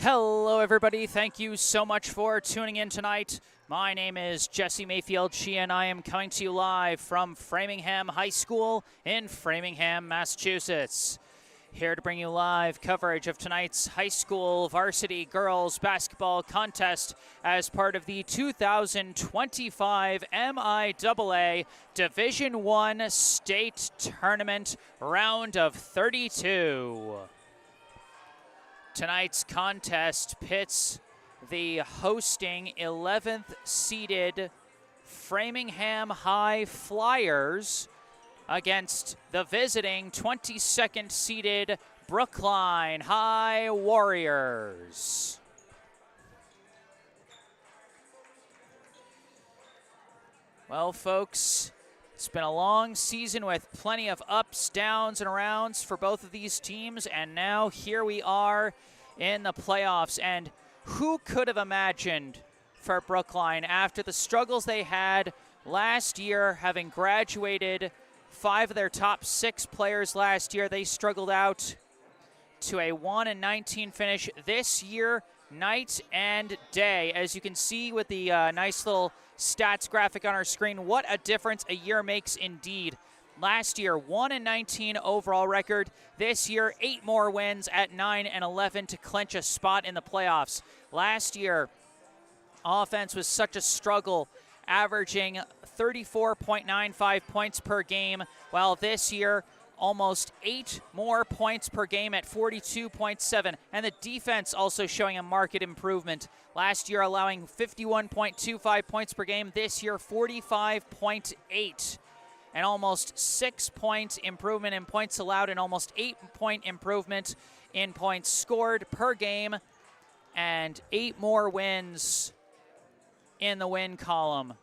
Hello, everybody. Thank you so much for tuning in tonight. My name is Jesse Mayfield-Sheehan. I am coming to you live from Framingham High School in Framingham, Massachusetts. Here to bring you live coverage of tonight's high school varsity girls basketball contest as part of the 2025 MIAA Division I State Tournament Round of 32. Tonight's contest pits the hosting 11th seeded Framingham High Flyers against the visiting 22nd seeded Brookline High Warriors. Well, folks, it's been a long season with plenty of ups, downs, and arounds for both of these teams, and now here we are in the playoffs. And who could have imagined for Brookline, after the struggles they had last year, having graduated 5 of their top 6 players last year, they struggled out to a 1-19 finish this year, night and day. As you can see with the nice little stats graphic on our screen, what a difference a year makes indeed. Last year, 1-19 overall record. This year, 8 more wins at 9-11 to clinch a spot in the playoffs. Last year, offense was such a struggle, averaging 34.95 points per game, while this year, almost 8 more points per game at 42.7. And the defense also showing a marked improvement. Last year, allowing 51.25 points per game. This year, 45.8. And almost 6-point improvement in points allowed, and almost 8-point improvement in points scored per game, and 8 more wins in the win column.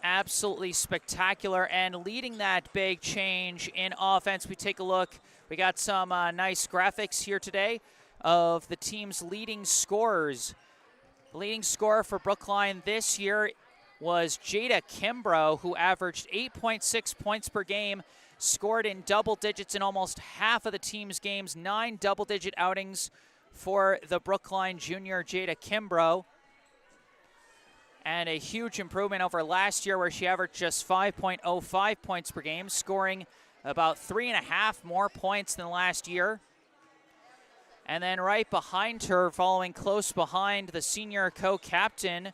Absolutely spectacular. And leading that big change in offense, we take a look. We got some nice graphics here today of the team's leading scorers. The leading scorer for Brookline this year was Jada Kimbrough, who averaged 8.6 points per game, scored in double digits in almost half of the team's games, 9 double-digit outings for the Brookline junior Jada Kimbrough. And a huge improvement over last year, where she averaged just 5.05 points per game, scoring about 3.5 more points than last year. And then right behind her, following close behind, the senior co-captain,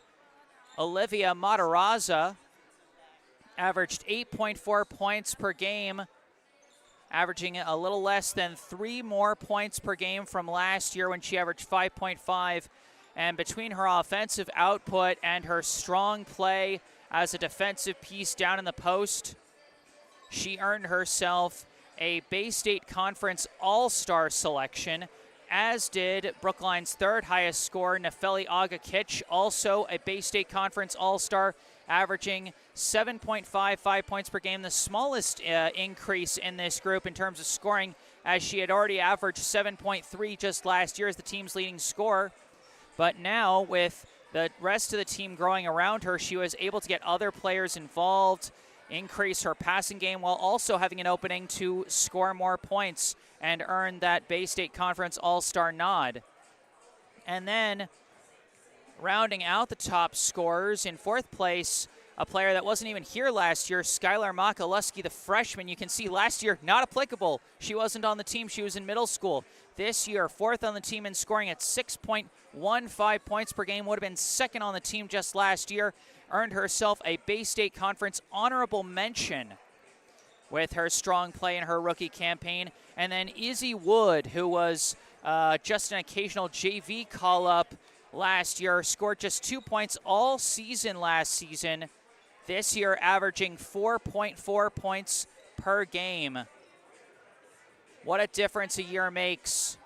Olivia Matarazza, averaged 8.4 points per game, averaging a little less than 3 more points per game from last year when she averaged 5.5. And between her offensive output and her strong play as a defensive piece down in the post, she earned herself a Bay State Conference All-Star selection, as did Brookline's 3rd highest scorer, Nefeli Aga-Kitch, also a Bay State Conference All-Star, averaging 7.55 points per game, the smallest increase in this group in terms of scoring, as she had already averaged 7.3 just last year as the team's leading scorer. But now, with the rest of the team growing around her, she was able to get other players involved, increase her passing game, while also having an opening to score more points and earn that Bay State Conference All-Star nod. And then, rounding out the top scorers, in 4th place, a player that wasn't even here last year, Skylar Makaluski, the freshman. You can see last year, not applicable. She wasn't on the team. She was in middle school. This year, 4th on the team in scoring at 6.15 points per game. Would have been 2nd on the team just last year. Earned herself a Bay State Conference honorable mention with her strong play in her rookie campaign. And then Izzy Wood, who was just an occasional JV call-up last year, scored just 2 points all season last season. This year, averaging 4.4 points per game. What a difference a year makes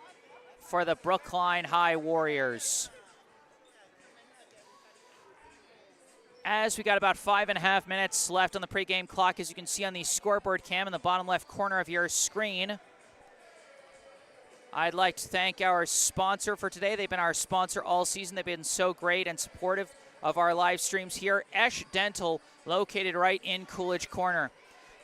for the Brookline High Warriors. As we got about 5.5 minutes left on the pregame clock, as you can see on the scoreboard cam in the bottom left corner of your screen, I'd like to thank our sponsor for today. They've been our sponsor all season. They've been so great and supportive of our live streams here. Esch Dental, located right in Coolidge Corner.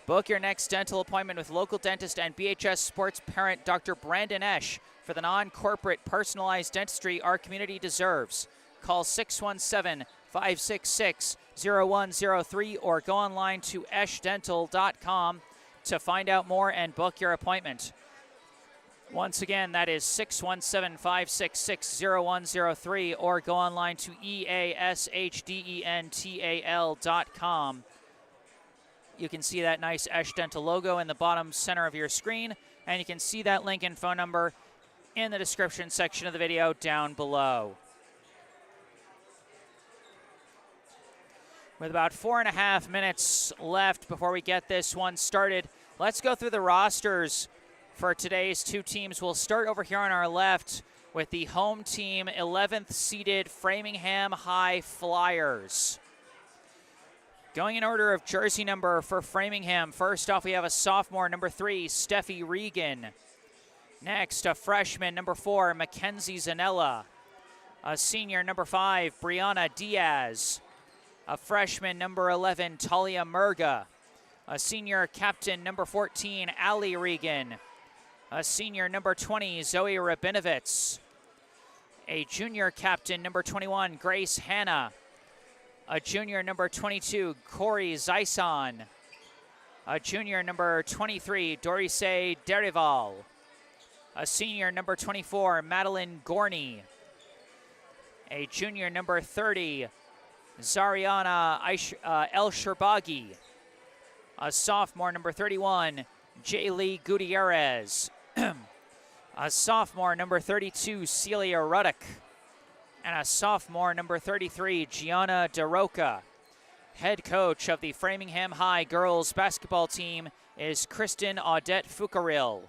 Book your next dental appointment with local dentist and BHS sports parent Dr. Brandon Esch for the non-corporate personalized dentistry our community deserves. Call 617-566-0103 or go online to eschdental.com to find out more and book your appointment. Once again, that is 617-566-0103 or go online to easchdental.com. You can see that nice Esch Dental logo in the bottom center of your screen, and you can see that link and phone number in the description section of the video down below. With about 4.5 minutes left before we get this one started, let's go through the rosters for today's two teams. We'll start over here on our left with the home team, 11th seeded Framingham High Flyers. Going in order of jersey number for Framingham, first off we have a sophomore, number 3, Steffi Regan. Next, a freshman, number 4, Mackenzie Zanella. A senior, number 5, Brianna Diaz. A freshman, number 11, Talia Murga. A senior captain, number 14, Ali Regan. A senior, number 20, Zoe Rabinovitz. A junior captain, number 21, Grace Hanna. A junior, number 22, Corey Zison. A junior, number 23, Dorise Derival. A senior, number 24, Madeline Gorney. A junior, number 30, Zariana El Sherbagi. A sophomore, number 31, Jaylee Gutierrez. A sophomore, number 32, Celia Ruddock. And a sophomore, number 33, Gianna DeRoca. Head coach of the Framingham High girls basketball team is Kristen Audette Fucaril.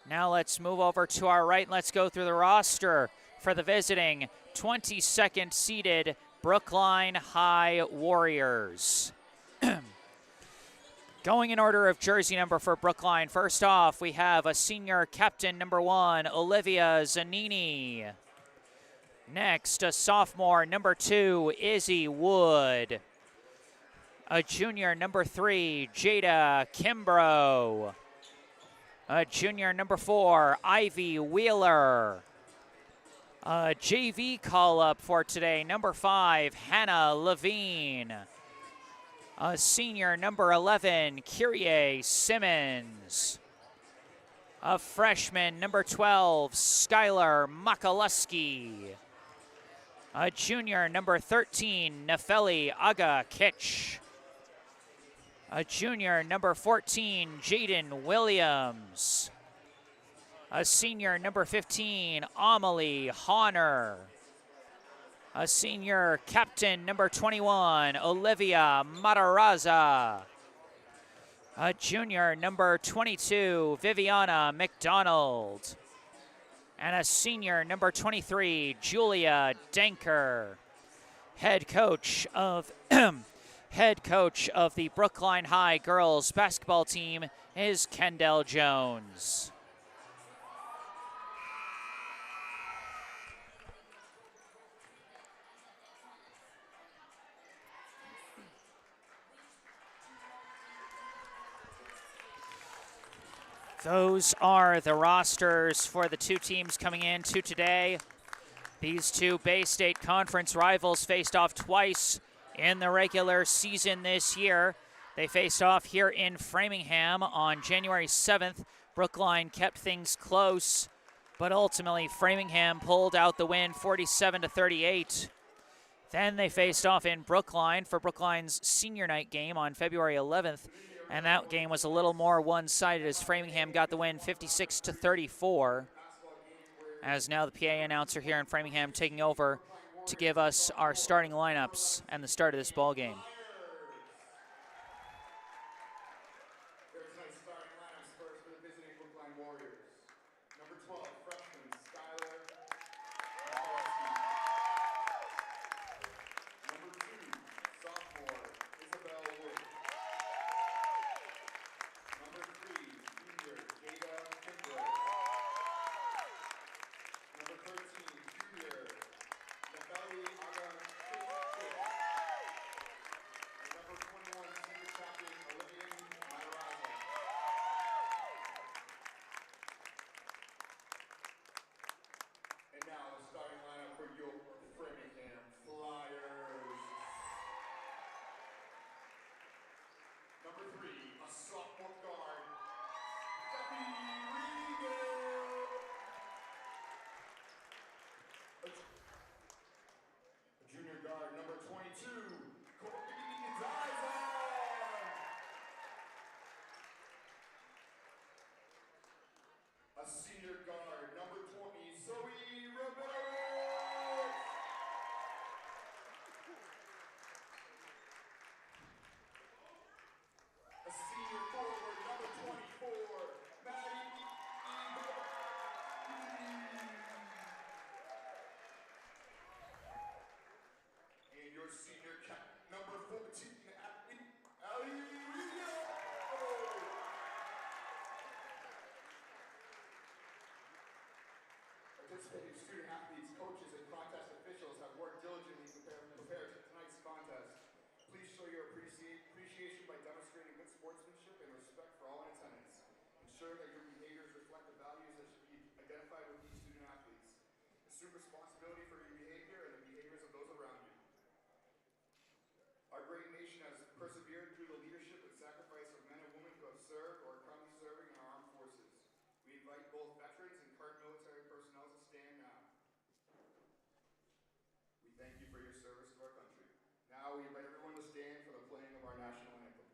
Now let's move over to our right and let's go through the roster for the visiting 22nd seeded Brookline High Warriors. Going in order of jersey number for Brookline, first off, we have a senior captain, number 1, Olivia Zanini. Next, a sophomore, number 2, Izzy Wood. A junior, number 3, Jada Kimbrough. A junior, number 4, Ivy Wheeler. A JV call-up for today, number 5, Hannah Levine. A senior, number 11, Kyrie Simmons. A freshman, number 12, Skylar Makaluski. A junior, number 13, Nefeli Aga Kitch. A junior, number 14, Jaden Williams. A senior, number 15, Amelie Honor. A senior captain, number 21, Olivia Matarazza. A junior, number 22, Viviana McDonald. And a senior, number 23, Julia Denker. Head coach of the Brookline High girls basketball team is Kendall Jones. Those are the rosters for the two teams coming into today. These two Bay State Conference rivals faced off twice in the regular season this year. They faced off here in Framingham on January 7th. Brookline kept things close, but ultimately Framingham pulled out the win 47-38. Then they faced off in Brookline for Brookline's senior night game on February 11th. And that game was a little more one-sided as Framingham got the win 56-34. As now the PA announcer here in Framingham taking over to give us our starting lineups and the start of this ball game. Assume responsibility for your behavior and the behaviors of those around you. Our great nation has persevered through the leadership and sacrifice of men and women who have served or are currently serving in our armed forces. We invite both veterans and current military personnel to stand now. We thank you for your service to our country. Now we invite everyone to stand for the playing of our national anthem.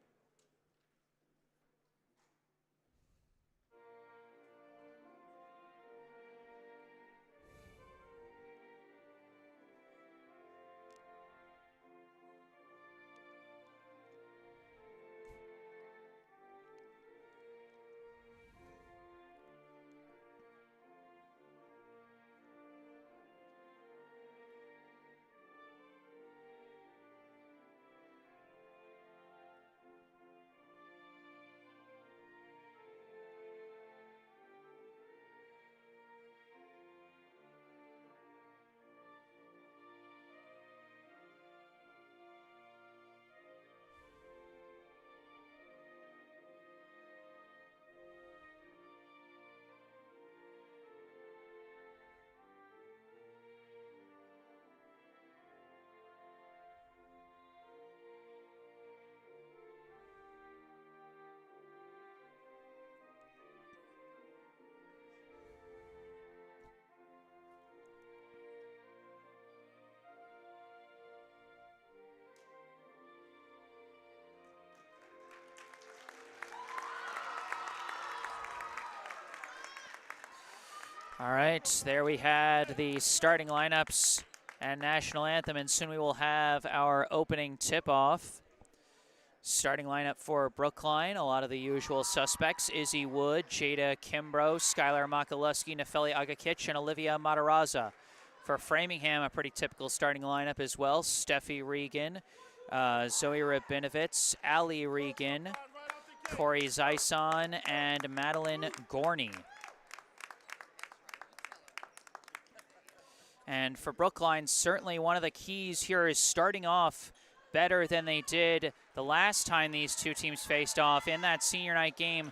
All right, there we had the starting lineups and national anthem, and soon we will have our opening tip-off. Starting lineup for Brookline, a lot of the usual suspects: Izzy Wood, Jada Kimbrough, Skylar Makaluski, Nefeli Agakich, and Olivia Mataraza. For Framingham, a pretty typical starting lineup as well: Steffi Regan, Zoe Rabinovitz, Ali Regan, Corey Zyson, and Madeline Gorney. And for Brookline, certainly one of the keys here is starting off better than they did the last time these two teams faced off. In that senior night game,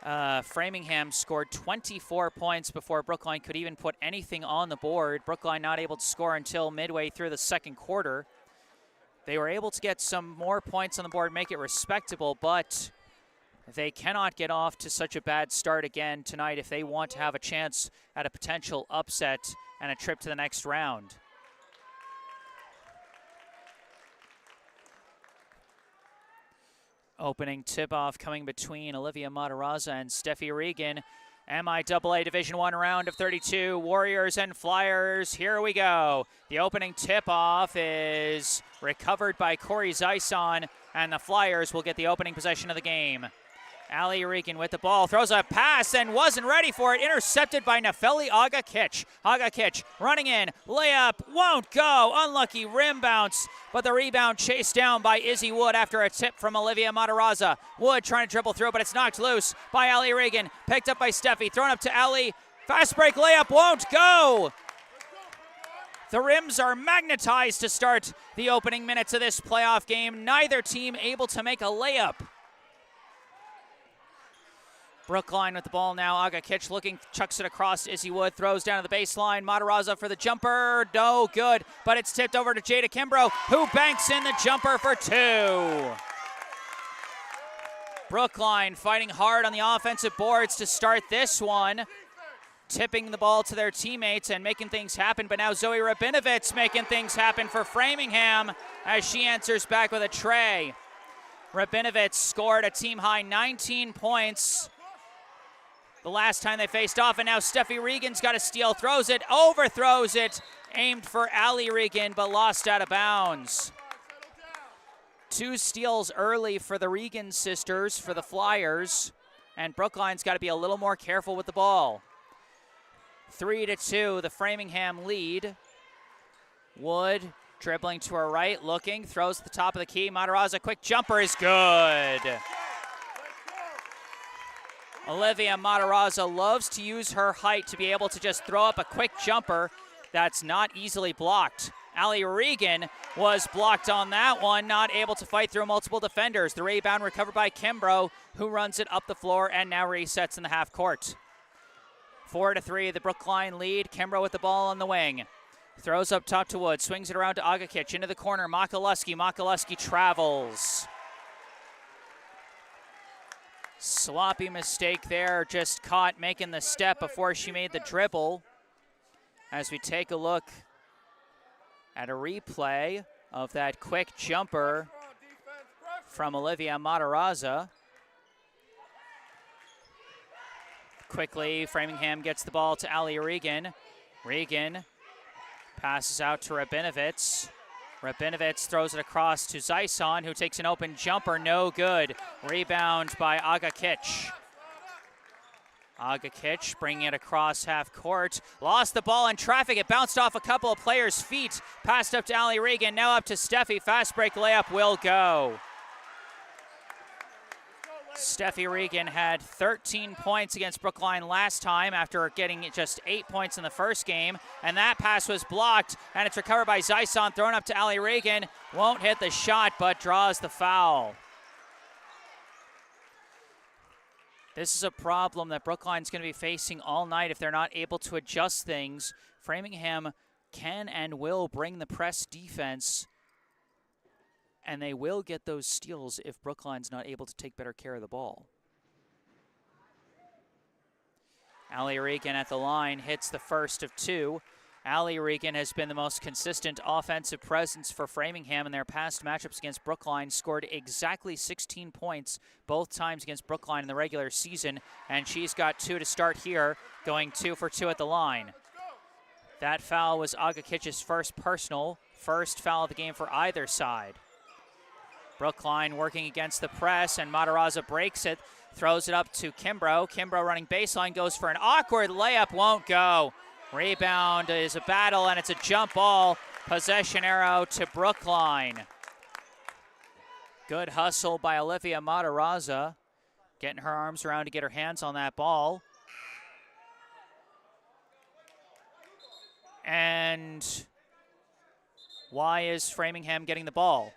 Framingham scored 24 points before Brookline could even put anything on the board. Brookline not able to score until midway through the second quarter. They were able to get some more points on the board, make it respectable, but they cannot get off to such a bad start again tonight if they want to have a chance at a potential upset and a trip to the next round. Opening tip-off coming between Olivia Mataraza and Steffi Regan. MIAA Division I round of 32, Warriors and Flyers. Here we go. The opening tip-off is recovered by Corey Zyson, and the Flyers will get the opening possession of the game. Ali Regan with the ball, throws a pass and wasn't ready for it. Intercepted by Nefeli Agakich. Agakich running in, layup, won't go. Unlucky rim bounce, but the rebound chased down by Izzy Wood after a tip from Olivia Mataraza. Wood trying to dribble through, but it's knocked loose by Ali Regan. Picked up by Steffi, thrown up to Ali. Fast break layup, won't go. The rims are magnetized to start the opening minutes of this playoff game. Neither team able to make a layup. Brookline with the ball now. Agakich looking, chucks it across. Izzy Wood throws down to the baseline. Mataraza for the jumper. No good, but it's tipped over to Jada Kimbrough, who banks in the jumper for two. Brookline fighting hard on the offensive boards to start this one, tipping the ball to their teammates and making things happen. But now Zoe Rabinovitz making things happen for Framingham as she answers back with a tray. Rabinovitz scored a team-high 19 points the last time they faced off, and now Steffi Regan's got a steal, throws it, overthrows it, aimed for Ali Regan, but lost out of bounds. Two steals early for the Regan sisters for the Flyers, and Brookline's got to be a little more careful with the ball. 3-2, the Framingham lead. Wood dribbling to her right, looking, throws at the top of the key. Mataraza, quick jumper is good. Olivia Mataraza loves to use her height to be able to just throw up a quick jumper that's not easily blocked. Ali Regan was blocked on that one, not able to fight through multiple defenders. The rebound recovered by Kimbrough, who runs it up the floor and now resets in the half court. 4-3, the Brookline lead. Kimbrough with the ball on the wing. Throws up top to Wood, swings it around to Agakic, into the corner, Makaluski. Makaluski travels. Sloppy mistake there, just caught making the step before she made the dribble. As we take a look at a replay of that quick jumper from Olivia Matarazza. Quickly, Framingham gets the ball to Ali Regan. Regan passes out to Rabinovitz. Rabinovitz throws it across to Zyson, who takes an open jumper, no good. Rebound by Agakic. Agakic bringing it across half court. Lost the ball in traffic. It bounced off a couple of players' feet. Passed up to Ali Regan. Now up to Steffi. Fast break layup will go. Steffi Regan had 13 points against Brookline last time after getting just 8 points in the first game. And that pass was blocked. And it's recovered by Zyson. Thrown up to Ali Regan. Won't hit the shot, but draws the foul. This is a problem that Brookline's going to be facing all night if they're not able to adjust things. Framingham can and will bring the press defense, and they will get those steals if Brookline's not able to take better care of the ball. Ali Regan at the line hits the first of two. Ali Regan has been the most consistent offensive presence for Framingham in their past matchups against Brookline. Scored exactly 16 points both times against Brookline in the regular season, and she's got 2 to start here, going 2 for 2 at the line. That foul was Agakic's first personal, first foul of the game for either side. Brookline working against the press, and Matarazza breaks it, throws it up to Kimbrough. Kimbrough running baseline, goes for an awkward layup, won't go. Rebound is a battle, and it's a jump ball. Possession arrow to Brookline. Good hustle by Olivia Matarazza, getting her arms around to get her hands on that ball. And why is Framingham getting the ball?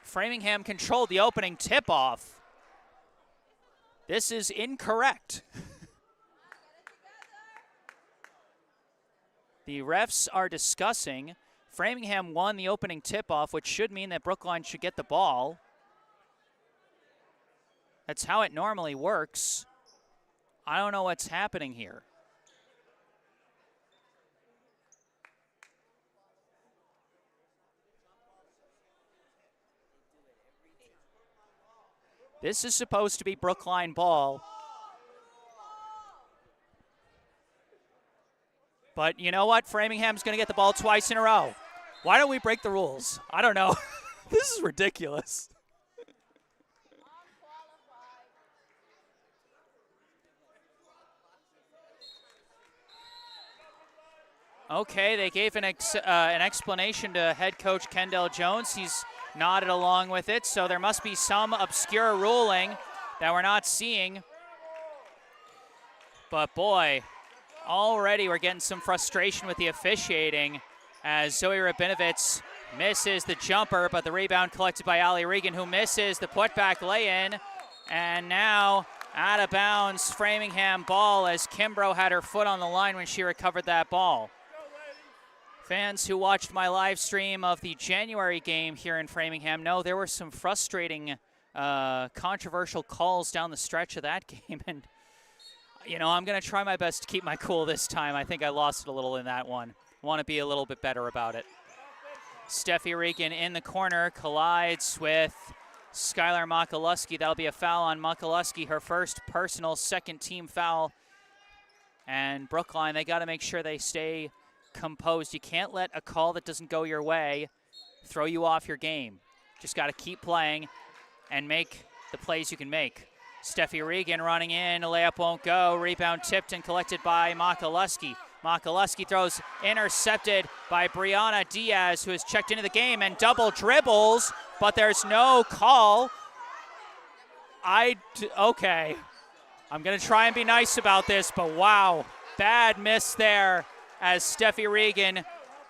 Framingham controlled the opening tip-off. This is incorrect. The refs are discussing. Framingham won the opening tip-off, which should mean that Brookline should get the ball. That's how it normally works. I don't know what's happening here. This is supposed to be Brookline ball. But you know what? Framingham's going to get the ball twice in a row. Why don't we break the rules? I don't know. This is ridiculous. Okay, they gave an explanation to head coach Kendall Jones. He's nodded along with it, so there must be some obscure ruling that we're not seeing. But boy, already we're getting some frustration with the officiating as Zoe Rabinovitz misses the jumper, but the rebound collected by Ali Regan, who misses the putback lay-in. And now out of bounds, Framingham ball, as Kimbrough had her foot on the line when she recovered that ball. Fans who watched my live stream of the January game here in Framingham know there were some frustrating, controversial calls down the stretch of that game. And, you know, I'm going to try my best to keep my cool this time. I think I lost it a little in that one. Want to be a little bit better about it. Steffi Regan in the corner collides with Skylar Makaluski. That'll be a foul on Makaluski, her first personal second team foul. And Brookline, they got to make sure they stay composed. You can't let a call that doesn't go your way throw you off your game. Just got to keep playing and make the plays you can make. Steffi Regan running in, a layup won't go. Rebound tipped and collected by Makaluski. Makaluski throws intercepted by Brianna Diaz, who has checked into the game and double dribbles, but there's no call. Okay. I'm going to try and be nice about this, but wow, bad miss there as Steffi Regan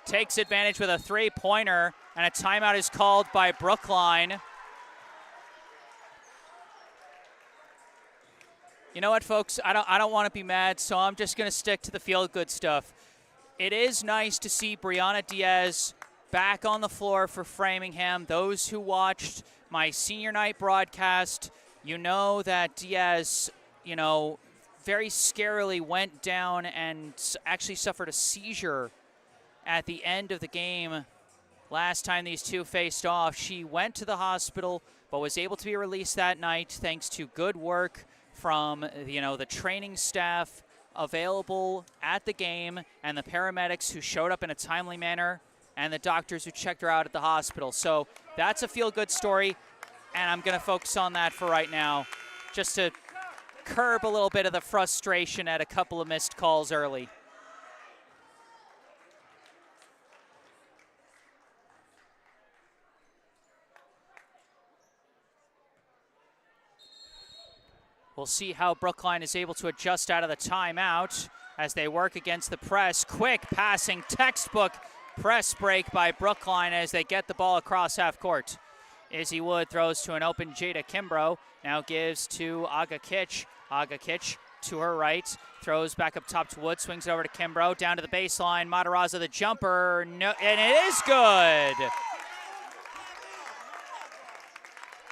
takes advantage with a three-pointer, and a timeout is called by Brookline. You know what, folks? I don't want to be mad, so I'm just going to stick to the feel-good stuff. It is nice to see Brianna Diaz back on the floor for Framingham. Those who watched my senior night broadcast, you know that Diaz, very scarily went down and actually suffered a seizure at the end of the game last time these two faced off. She went to the hospital but was able to be released that night thanks to good work from the training staff available at the game and the paramedics who showed up in a timely manner and the doctors who checked her out at the hospital. So that's a feel-good story, and I'm going to focus on that for right now just to curb a little bit of the frustration at a couple of missed calls early. We'll see how Brookline is able to adjust out of the timeout as they work against the press. Quick passing, textbook press break by Brookline as they get the ball across half court. Izzy Wood throws to an open Jada Kimbrough. Now gives to Aga Kitch. Aga Kitch to her right. Throws back up top to Wood. Swings it over to Kimbrough. Down to the baseline. Matarazza the jumper. No, and it is good.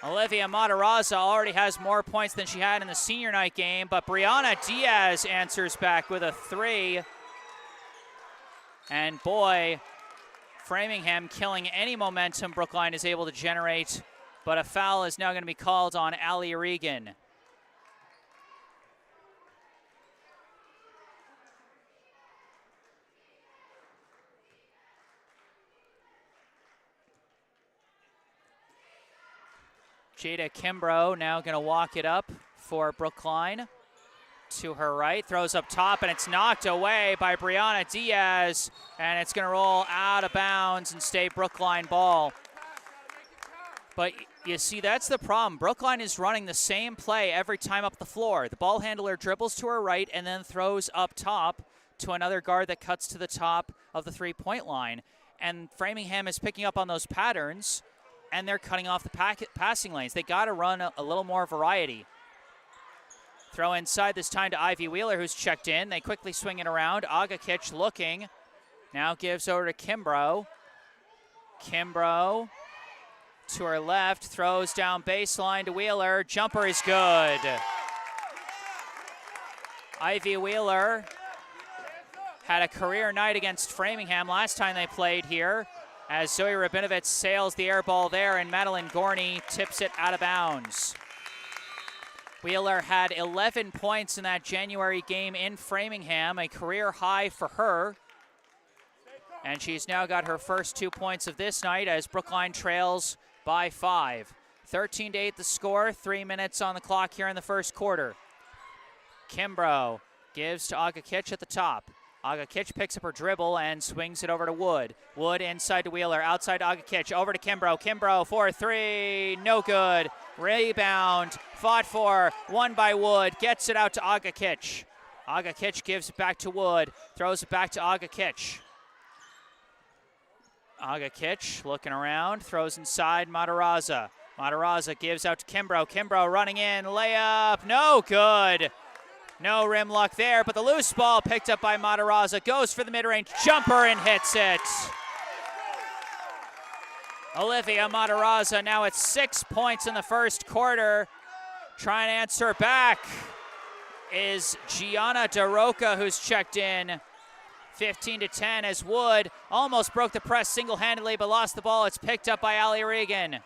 Olivia Matarazza already has more points than she had in the senior night game, but Brianna Diaz answers back with a three. And boy, Framingham killing any momentum Brookline is able to generate, but a foul is now going to be called on Allie Regan. Jada Kimbrough now going to walk it up for Brookline. To her right, throws up top, and it's knocked away by Brianna Diaz, and it's going to roll out of bounds and stay Brookline ball. But you see, that's the problem. Brookline is running the same play every time up the floor. The ball handler dribbles to her right and then throws up top to another guard that cuts to the top of the three-point line. And Framingham is picking up on those patterns, and they're cutting off the passing lanes. They got to run a little more variety. Throw inside this time to Ivy Wheeler, who's checked in. They quickly swing it around. Aga Kitch looking. Now gives over to Kimbrough. Kimbrough to her left. Throws down baseline to Wheeler. Jumper is good. Ivy Wheeler had a career night against Framingham last time they played here, as Zoe Rabinovich sails the air ball there, and Madeline Gorney tips it out of bounds. Wheeler had 11 points in that January game in Framingham, a career high for her. And she's now got her first 2 points of this night as Brookline trails by 5. 13-8 the score, 3 minutes on the clock here in the first quarter. Kimbrough gives to Aga Kitch at the top. Aga Kitch picks up her dribble and swings it over to Wood. Wood inside to Wheeler, outside to Aga Kitch, over to Kimbrough. Kimbrough for three, no good. Rebound, fought for, won by Wood, gets it out to Aga Kitch. Aga Kitch gives it back to Wood, throws it back to Aga Kitch. Aga Kitch looking around, throws inside Matarazza. Matarazza gives out to Kimbrough. Kimbrough running in, layup, no good. No rim luck there, but the loose ball picked up by Matarazza, goes for the mid-range jumper and hits it. Olivia Matarazza now at 6 points in the first quarter. Trying to answer back is Gianna DeRoca, who's checked in. 15-10 as Wood almost broke the press single-handedly but lost the ball. It's picked up by Allie Regan.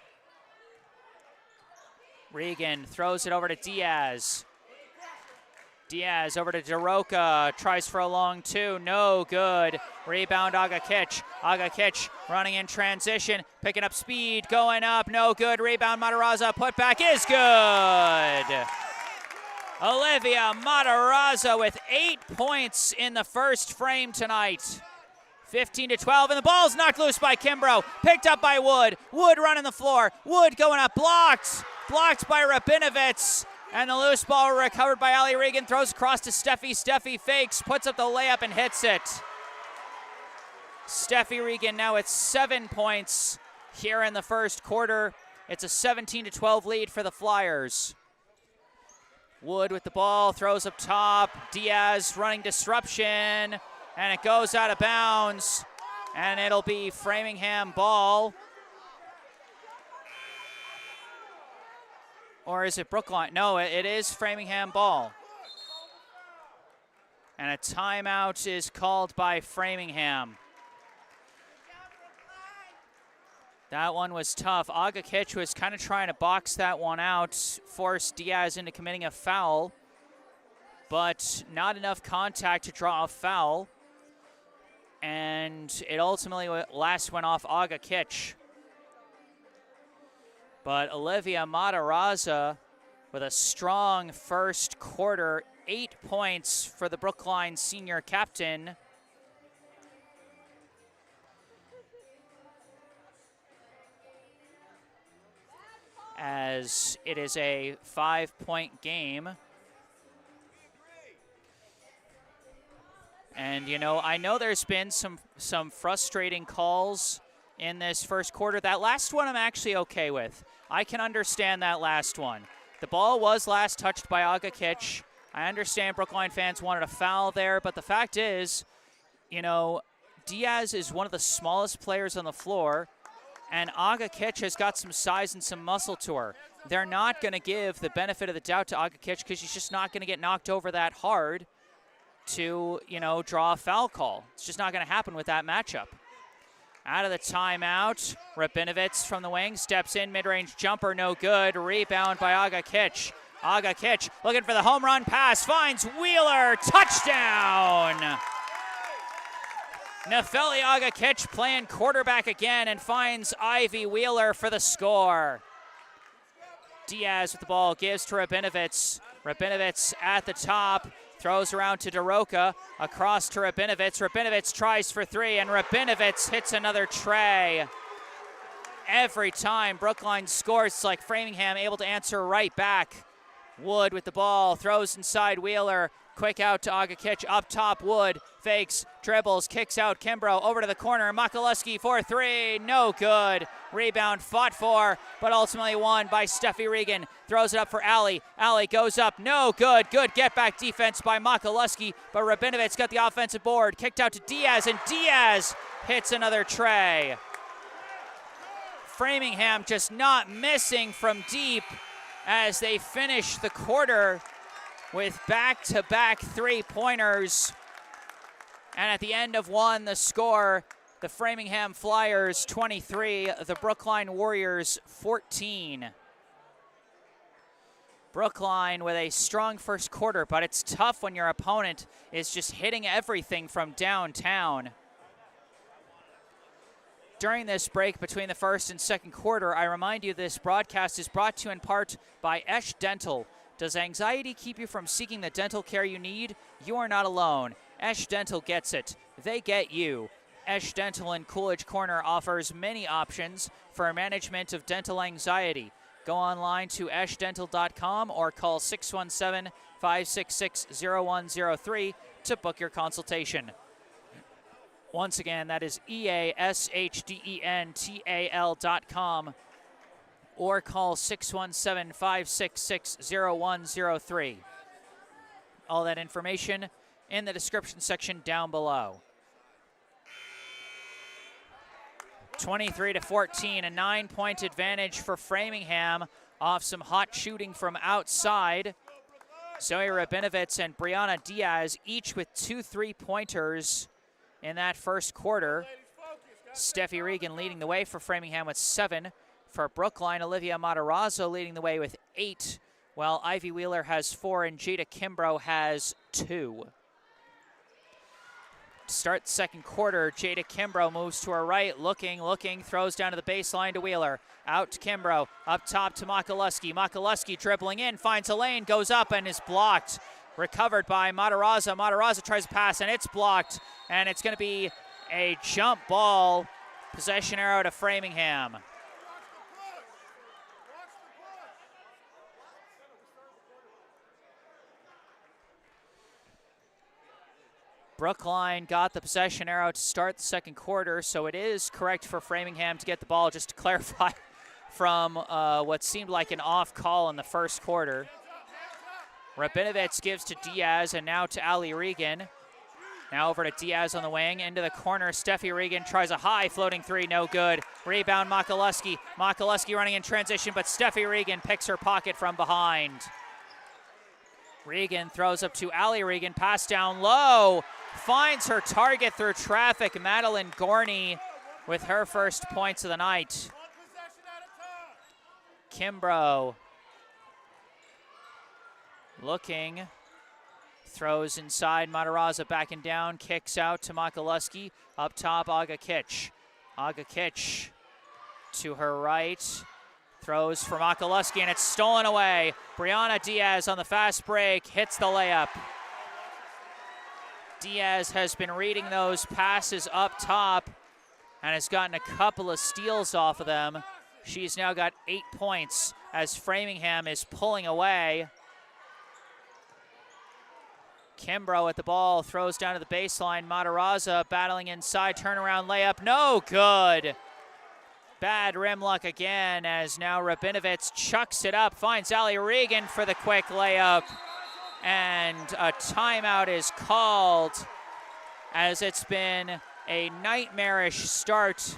Regan throws it over to Diaz. Diaz over to DeRoca, tries for a long two, no good. Rebound Aga Kitch. Aga Kitch running in transition, picking up speed, going up, no good. Rebound Matarazza, putback is good. Olivia Matarazza with 8 points in the first frame tonight. 15-12, and the ball's knocked loose by Kimbrough, picked up by Wood. Wood running the floor, Wood going up, blocked by Rabinovich. And the loose ball recovered by Allie Regan, throws across to Steffi. Steffi fakes, puts up the layup and hits it. Steffi Regan now at 7 points here in the first quarter. It's a 17-12 lead for the Flyers. Wood with the ball, throws up top. Diaz running disruption, and it goes out of bounds, and it'll be Framingham ball. Or is it Brookline? No, it is Framingham ball. And a timeout is called by Framingham. That one was tough. Agakich was kind of trying to box that one out, force Diaz into committing a foul, but not enough contact to draw a foul. And it ultimately last went off Agakich. But Olivia Matarazza with a strong first quarter, 8 points for the Brookline senior captain. As it is a 5-point game. And, you know, I know there's been some frustrating calls in this first quarter. That last one I'm actually okay with. I can understand that last one. The ball was last touched by Agakich. I understand Brookline fans wanted a foul there, but the fact is, you know, Diaz is one of the smallest players on the floor, and Agakich has got some size and some muscle to her. They're not going to give the benefit of the doubt to Agakich because she's just not going to get knocked over that hard to, you know, draw a foul call. It's just not going to happen with that matchup. Out of the timeout, Rabinovitz from the wing, steps in, mid-range jumper, no good. Rebound by Agakich. Agakich looking for the home run pass, finds Wheeler, touchdown! Nefeli Agakich playing quarterback again and finds Ivy Wheeler for the score. Diaz with the ball, gives to Rabinovitz. Rabinovitz at the top, throws around to DeRoca, across to Rabinovitz. Rabinovitz tries for three, and Rabinovitz hits another tray. Every time Brookline scores, it's like Framingham able to answer right back. Wood with the ball, throws inside Wheeler. Quick out to Agakich, up top Wood, fakes, dribbles, kicks out Kimbrough, over to the corner, Makaluski for three, no good. Rebound fought for, but ultimately won by Steffi Regan. Throws it up for Alley. Alley goes up, no good. Good get back defense by Makaluski, but Rabinovitz got the offensive board. Kicked out to Diaz, and Diaz hits another tray. Framingham just not missing from deep as they finish the quarter with back-to-back three-pointers. And at the end of one, the score, the Framingham Flyers 23, the Brookline Warriors 14. Brookline with a strong first quarter, but it's tough when your opponent is just hitting everything from downtown. During this break between the first and second quarter, I remind you this broadcast is brought to you in part by Esch Dental. Does anxiety keep you from seeking the dental care you need? You are not alone. Esch Dental gets it. They get you. Esch Dental in Coolidge Corner offers many options for management of dental anxiety. Go online to eschdental.com or call 617-566-0103 to book your consultation. Once again, that is eschdental.com or call 617-566-0103. All that information in the description section down below. 23-14, a 9-point advantage for Framingham off some hot shooting from outside. Zoe Rabinovitz and Brianna Diaz each with 2 3-pointers in that first quarter. Steffi Regan leading the way for Framingham with 7. For Brookline, Olivia Matarazzo leading the way with 8, while Ivy Wheeler has 4 and Jada Kimbrough has 2. To start the second quarter, Jada Kimbrough moves to her right, looking, throws down to the baseline to Wheeler. Out to Kimbrough, up top to Makaluski. Makaluski dribbling in, finds a lane, goes up and is blocked. Recovered by Matarazzo. Matarazzo tries to pass and it's blocked. And it's going to be a jump ball. Possession arrow to Framingham. Brookline got the possession arrow to start the second quarter, so it is correct for Framingham to get the ball, just to clarify from what seemed like an off call in the first quarter. Rabinovitz gives to Diaz, and now to Ali Regan. Now over to Diaz on the wing, into the corner. Steffi Regan tries a high floating three, no good. Rebound Makaluski. Makaluski running in transition, but Steffi Regan picks her pocket from behind. Regan throws up to Ali Regan, pass down low. Finds her target through traffic. Madeline Gorney with her first points of the night. Kimbrough looking. Throws inside, Matarazza backing down, kicks out to Makaluski. Up top, Aga Kitch. Aga Kitch to her right. Throws for Makaluski, and it's stolen away. Brianna Diaz on the fast break, hits the layup. Diaz has been reading those passes up top and has gotten a couple of steals off of them. She's now got 8 points as Framingham is pulling away. Kimbrough at the ball, throws down to the baseline. Matarazza battling inside, turnaround layup, no good. Bad rim luck again as now Rabinovitz chucks it up, finds Ali Regan for the quick layup. And a timeout is called as it's been a nightmarish start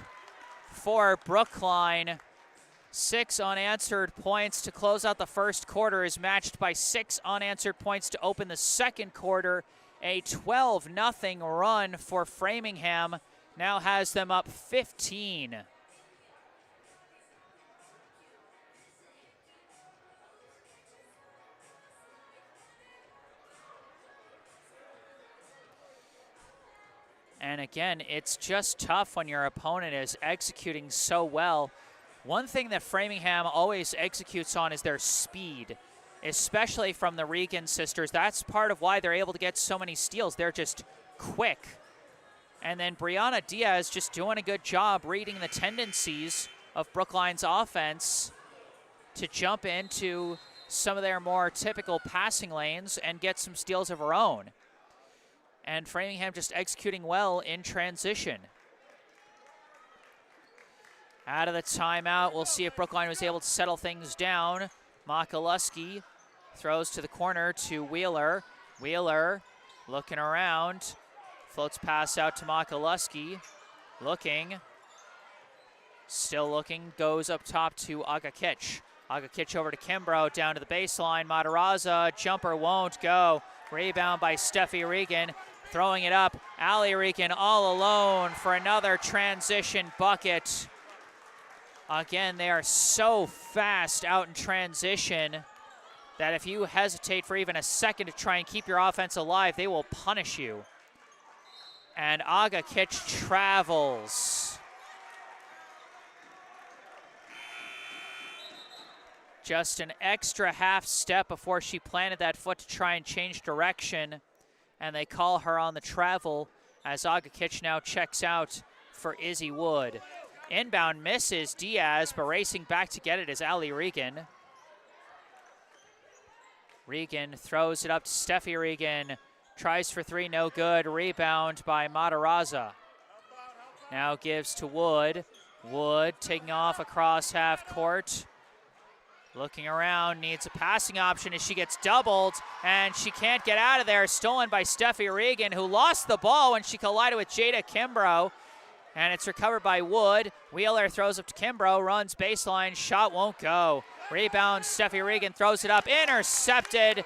for Brookline. 6 unanswered points to close out the first quarter is matched by 6 unanswered points to open the second quarter. A 12-0 run for Framingham now has them up 15. And again, it's just tough when your opponent is executing so well. One thing that Framingham always executes on is their speed, especially from the Regan sisters. That's part of why they're able to get so many steals. They're just quick. And then Brianna Diaz just doing a good job reading the tendencies of Brookline's offense to jump into some of their more typical passing lanes and get some steals of her own. And Framingham just executing well in transition. Out of the timeout, we'll see if Brookline was able to settle things down. Makaluski throws to the corner to Wheeler. Wheeler looking around. Floats pass out to Makaluski. Looking. Still looking. Goes up top to Aga Kitch. Aga Kitch over to Kimbrough. Down to the baseline. Matarazza. Jumper won't go. Rebound by Steffi Regan. Throwing it up. Ali Regan all alone for another transition bucket. Again, they are so fast out in transition that if you hesitate for even a second to try and keep your offense alive, they will punish you. And Aga Kitch travels. Just an extra half step before she planted that foot to try and change direction. And they call her on the travel as Aga Kitch now checks out for Izzy Wood. Inbound misses Diaz, but racing back to get it is Ali Regan. Regan throws it up to Steffi Regan. Tries for three, no good. Rebound by Matarazza. Now gives to Wood. Wood taking off across half court. Looking around, needs a passing option as she gets doubled, and she can't get out of there. Stolen by Steffi Regan, who lost the ball when she collided with Jada Kimbrough. And it's recovered by Wood. Wheeler throws up to Kimbrough, runs baseline, shot won't go. Rebound, Steffi Regan throws it up, intercepted,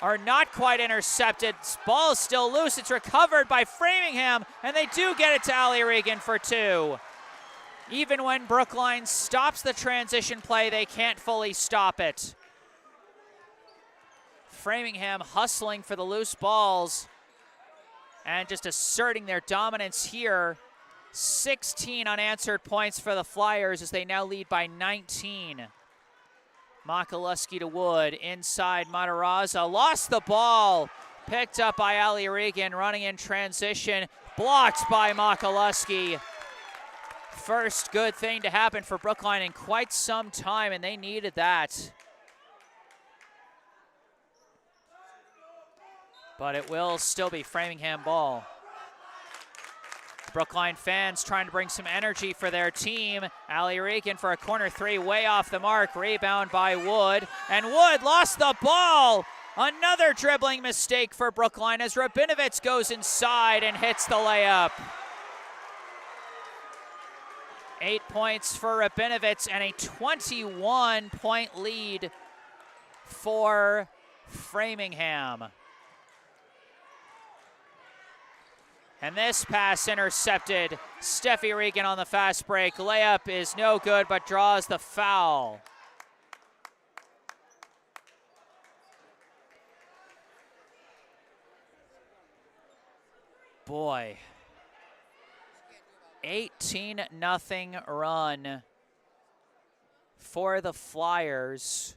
or not quite intercepted. Ball is still loose, it's recovered by Framingham, and they do get it to Ali Regan for two. Even when Brookline stops the transition play, they can't fully stop it. Framingham hustling for the loose balls and just asserting their dominance here. 16 unanswered points for the Flyers as they now lead by 19. Makaluski to Wood, inside Matarazza, lost the ball. Picked up by Ali Regan, running in transition, blocked by Makaluski. First good thing to happen for Brookline in quite some time, and they needed that. But it will still be Framingham ball. Brookline fans trying to bring some energy for their team. Ali Regan for a corner three, way off the mark. Rebound by Wood, and Wood lost the ball. Another dribbling mistake for Brookline as Rabinovitz goes inside and hits the layup. 8 points for Rabinovitz and a 21-point lead for Framingham. And this pass intercepted. Steffi Regan on the fast break. Layup is no good, but draws the foul. Boy. 18-0 run for the Flyers.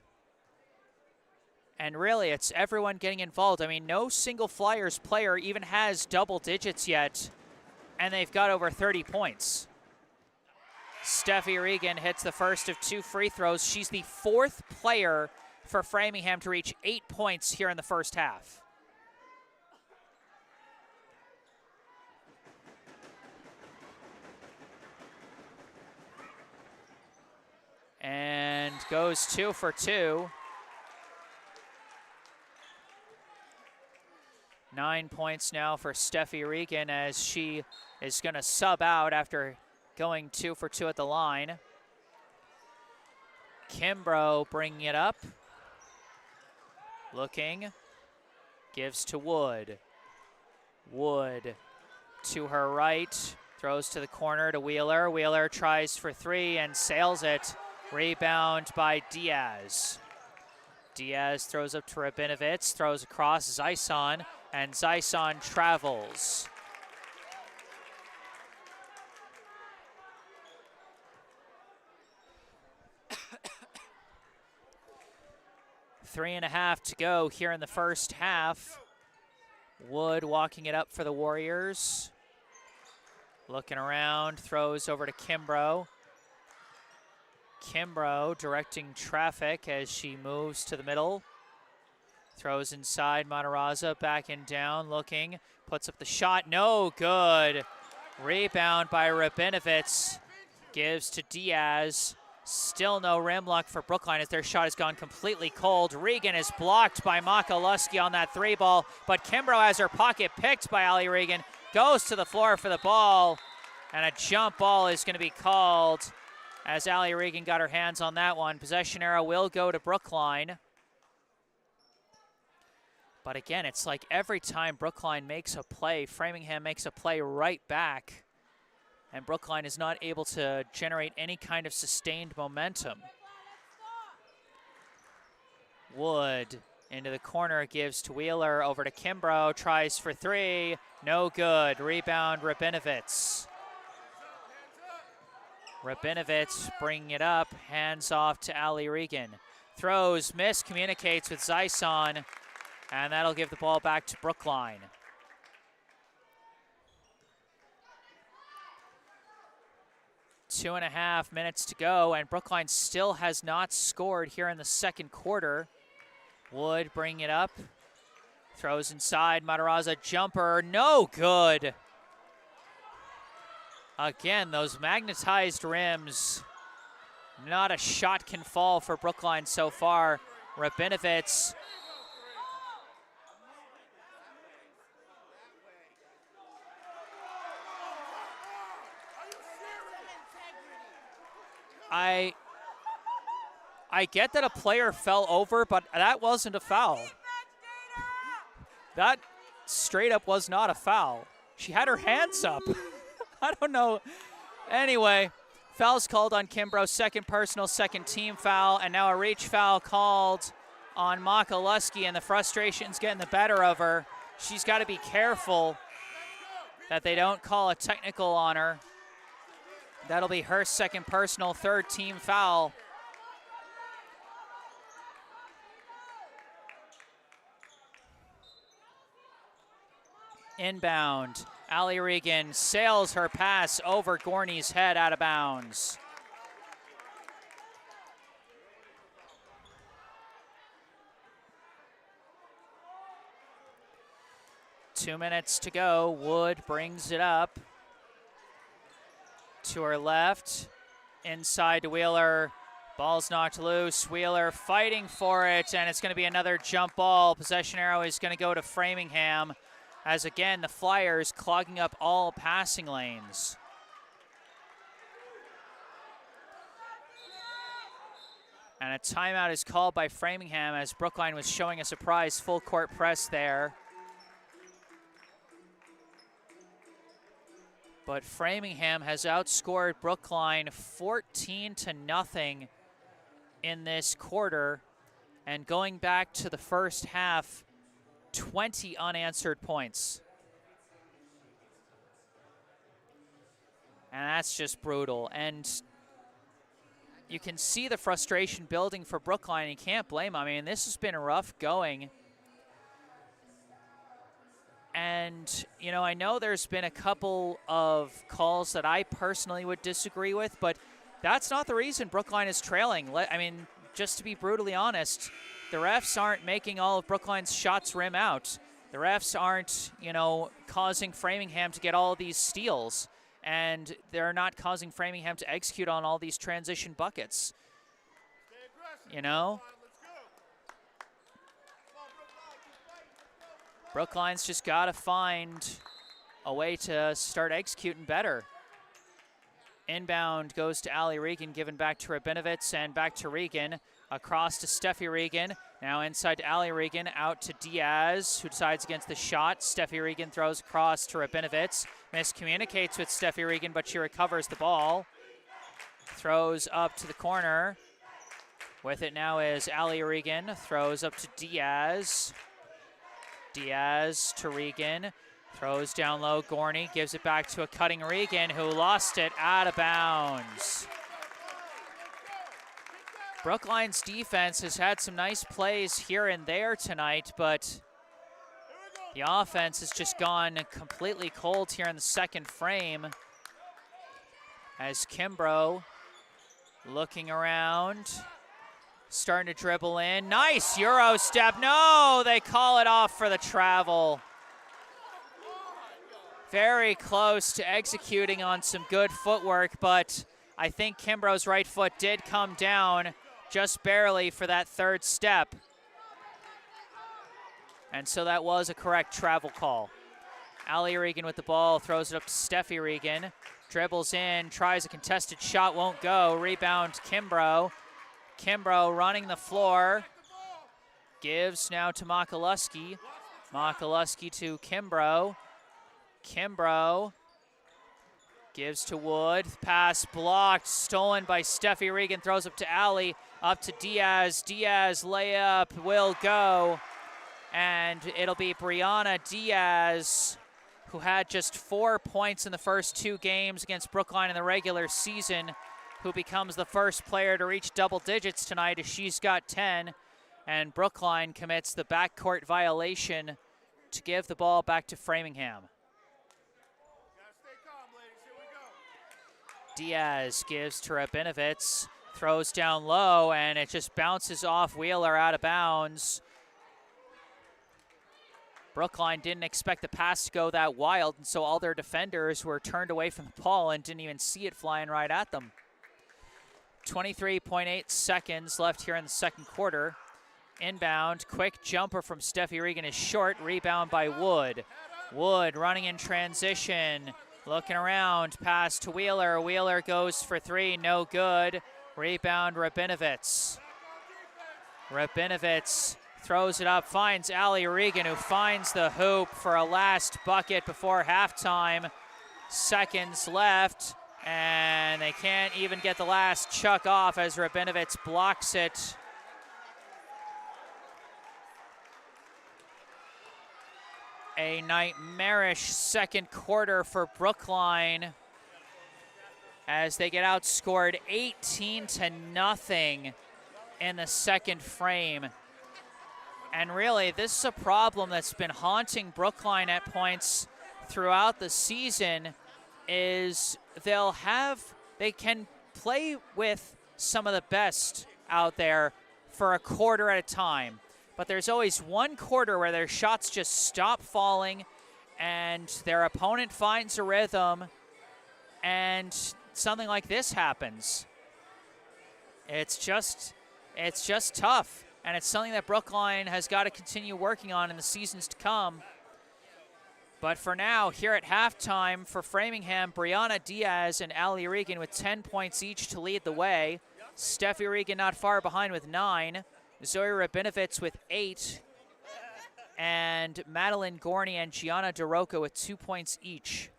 And really, it's everyone getting involved. I mean, no single Flyers player even has double digits yet, and they've got over 30 points. Steffi Regan hits the first of 2 free throws. She's the 4th player for Framingham to reach 8 points here in the first half. And goes 2 for 2. 9 points now for Steffi Regan as she is going to sub out after going 2 for 2 at the line. Kimbrough bringing it up. Looking. Gives to Wood. Wood to her right. Throws to the corner to Wheeler. Wheeler tries for 3 and sails it. Rebound by Diaz. Diaz throws up to Rabinovitz. Throws across Zyson. And Zyson travels. Three and a half to go here in the first half. Wood walking it up for the Warriors. Looking around, throws over to Kimbrough. Kimbrough directing traffic as she moves to the middle. Throws inside, Matarazza back and down, looking, puts up the shot, no good. Rebound by Rabinovitz, gives to Diaz. Still no rim luck for Brookline as their shot has gone completely cold. Regan is blocked by Makaluski on that 3 ball, but Kimbrough has her pocket picked by Ali Regan, goes to the floor for the ball, and a jump ball is going to be called as Ali Regan got her hands on that one. Possession arrow will go to Brookline. But again, it's like every time Brookline makes a play, Framingham makes a play right back, and Brookline is not able to generate any kind of sustained momentum. Wood into the corner, gives to Wheeler, over to Kimbrough, tries for 3, no good. Rebound, Rabinovitz. Rabinovitz bringing it up, hands off to Ali Regan. Throws, miscommunicates with Zyson, and that'll give the ball back to Brookline. Two and a half minutes to go, and Brookline still has not scored here in the second quarter. Wood bringing it up. Throws inside, Matarazza jumper, no good. Again, those magnetized rims, not a shot can fall for Brookline so far. Rabinovitz. I get that a player fell over, but that wasn't a foul. That straight up was not a foul. She had her hands up. I don't know. Anyway, foul's called on Kimbrough, second personal, second team foul, and now a reach foul called on Makaluski, and the frustration's getting the better of her. She's got to be careful that they don't call a technical on her. That'll be her second personal, third team foul. Inbound, Ali Regan sails her pass over Gorney's head, out of bounds. Two minutes to go. Wood brings it up to her left, inside to Wheeler, Ball's knocked loose. Wheeler fighting for it, and it's going to be another jump ball. Possession arrow is going to go to Framingham, as again, the Flyers clogging up all passing lanes. And a timeout is called by Framingham as Brookline was showing a surprise full court press there. But Framingham has outscored Brookline 14-0 in this quarter. And going back to the first half, 20 unanswered points. And that's just brutal. And you can see the frustration building for Brookline. You can't blame them. I mean, this has been rough going. And, you know, I know there's been a couple of calls that I personally would disagree with, but that's not the reason Brookline is trailing. I mean, just to be brutally honest, the refs aren't making all of Brookline's shots rim out. The refs aren't, you know, causing Framingham to get all these steals. And they're not causing Framingham to execute on all these transition buckets. You know? Brookline's just got to find a way to start executing better. Inbound goes to Ali Regan, given back to Rabinovitz, and back to Regan. Across to Steffi Regan. Now inside to Ali Regan, out to Diaz, who decides against the shot. Steffi Regan throws across to Rabinovitz. Miscommunicates with Steffi Regan, but she recovers the ball. Throws up to the corner. With it now is Ali Regan. Throws up to Diaz. Diaz to Regan. Throws down low. Gorney gives it back to a cutting Regan, who lost it out of bounds. Brookline's defense has had some nice plays here and there tonight, but the offense has just gone completely cold here in the second frame. As Kimbrough looking around, starting to dribble in. Nice Euro step. No, they call it off for the travel. Very close to executing on some good footwork, but I think Kimbrough's right foot did come down just barely for that third step. And so that was a correct travel call. Ali Regan with the ball, throws it up to Steffi Regan. Dribbles in, tries a contested shot, won't go. Rebound Kimbrough. Kimbrough running the floor. Gives now to Makaluski. Makaluski to Kimbrough. Kimbrough gives to Wood. Pass blocked, stolen by Steffi Regan. Throws up to Ali, up to Diaz. Diaz layup will go. And it'll be Brianna Diaz, who had just 4 points in the first 2 games against Brookline in the regular season, who becomes the first player to reach double digits tonight as she's got 10. And Brookline commits the backcourt violation to give the ball back to Framingham. Diaz gives to Rabinovitz, throws down low, and it just bounces off Wheeler out of bounds. Brookline didn't expect the pass to go that wild, and so all their defenders were turned away from the ball and didn't even see it flying right at them. 23.8 seconds left here in the second quarter. Inbound, quick jumper from Steffi Regan is short, rebound by Wood. Wood running in transition, looking around, pass to Wheeler. Wheeler goes for 3, no good. Rebound Rabinovitz. Rabinovitz throws it up, finds Ali Regan, who finds the hoop for a last bucket before halftime. Seconds left, and they can't even get the last chuck off as Rabinovitz blocks it. A nightmarish second quarter for Brookline as they get outscored 18-0 in the second frame. And really, this is a problem that's been haunting Brookline at points throughout the season, is they can play with some of the best out there for a quarter at a time. But there's always one quarter where their shots just stop falling and their opponent finds a rhythm and something like this happens. It's just tough, and it's something that Brookline has got to continue working on in the seasons to come. But for now, here at halftime for Framingham, Brianna Diaz and Ali Regan with 10 points each to lead the way. Steffi Regan not far behind with 9. Zoe Rabinovitz with 8. And Madeline Gorney and Gianna DeRocca with 2 points each.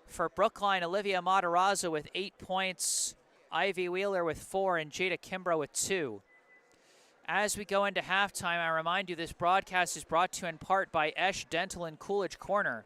For Brookline, Olivia Matarazzo with 8 points. Ivy Wheeler with 4 and Jada Kimbrough with 2. As we go into halftime, I remind you this broadcast is brought to you in part by Esch Dental in Coolidge Corner.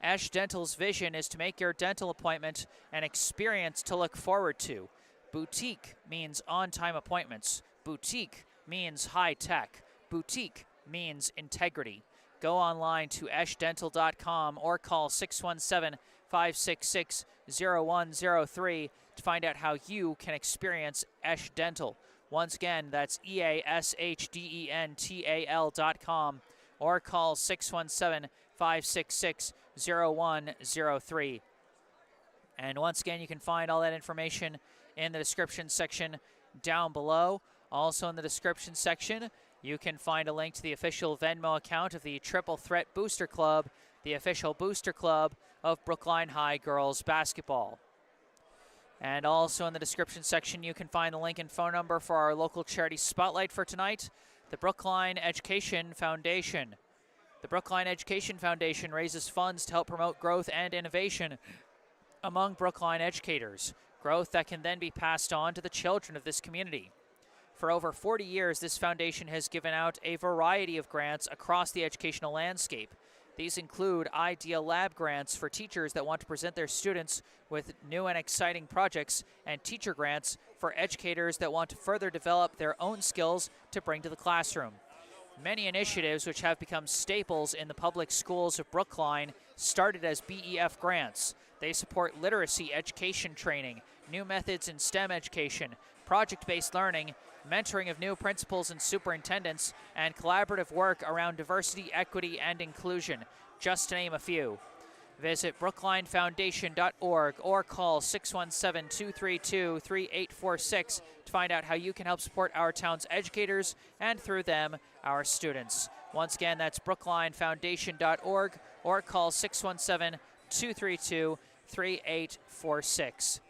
Esch Dental's vision is to make your dental appointment an experience to look forward to. Boutique means on-time appointments. Boutique means high tech. Boutique means integrity. Go online to eschdental.com or call 617-566-0103 to find out how you can experience Esch Dental. Once again, that's EASHDENTAL.com or call 617-566-0103. And once again, you can find all that information in the description section down below. Also in the description section, you can find a link to the official Venmo account of the Triple Threat Booster Club, the official booster club of Brookline High Girls Basketball. And also in the description section, you can find the link and phone number for our local charity spotlight for tonight, the Brookline Education Foundation. The Brookline Education Foundation raises funds to help promote growth and innovation among Brookline educators, growth that can then be passed on to the children of this community. For over 40 years, this foundation has given out a variety of grants across the educational landscape. These include Idea Lab grants for teachers that want to present their students with new and exciting projects, and teacher grants for educators that want to further develop their own skills to bring to the classroom. Many initiatives which have become staples in the public schools of Brookline started as BEF grants. They support literacy education training, new methods in STEM education, project-based learning, mentoring of new principals and superintendents, and collaborative work around diversity, equity, and inclusion, just to name a few. Visit brooklinefoundation.org or call 617-232-3846 to find out how you can help support our town's educators and, through them, our students. Once again, that's brooklinefoundation.org or call 617-232-3846.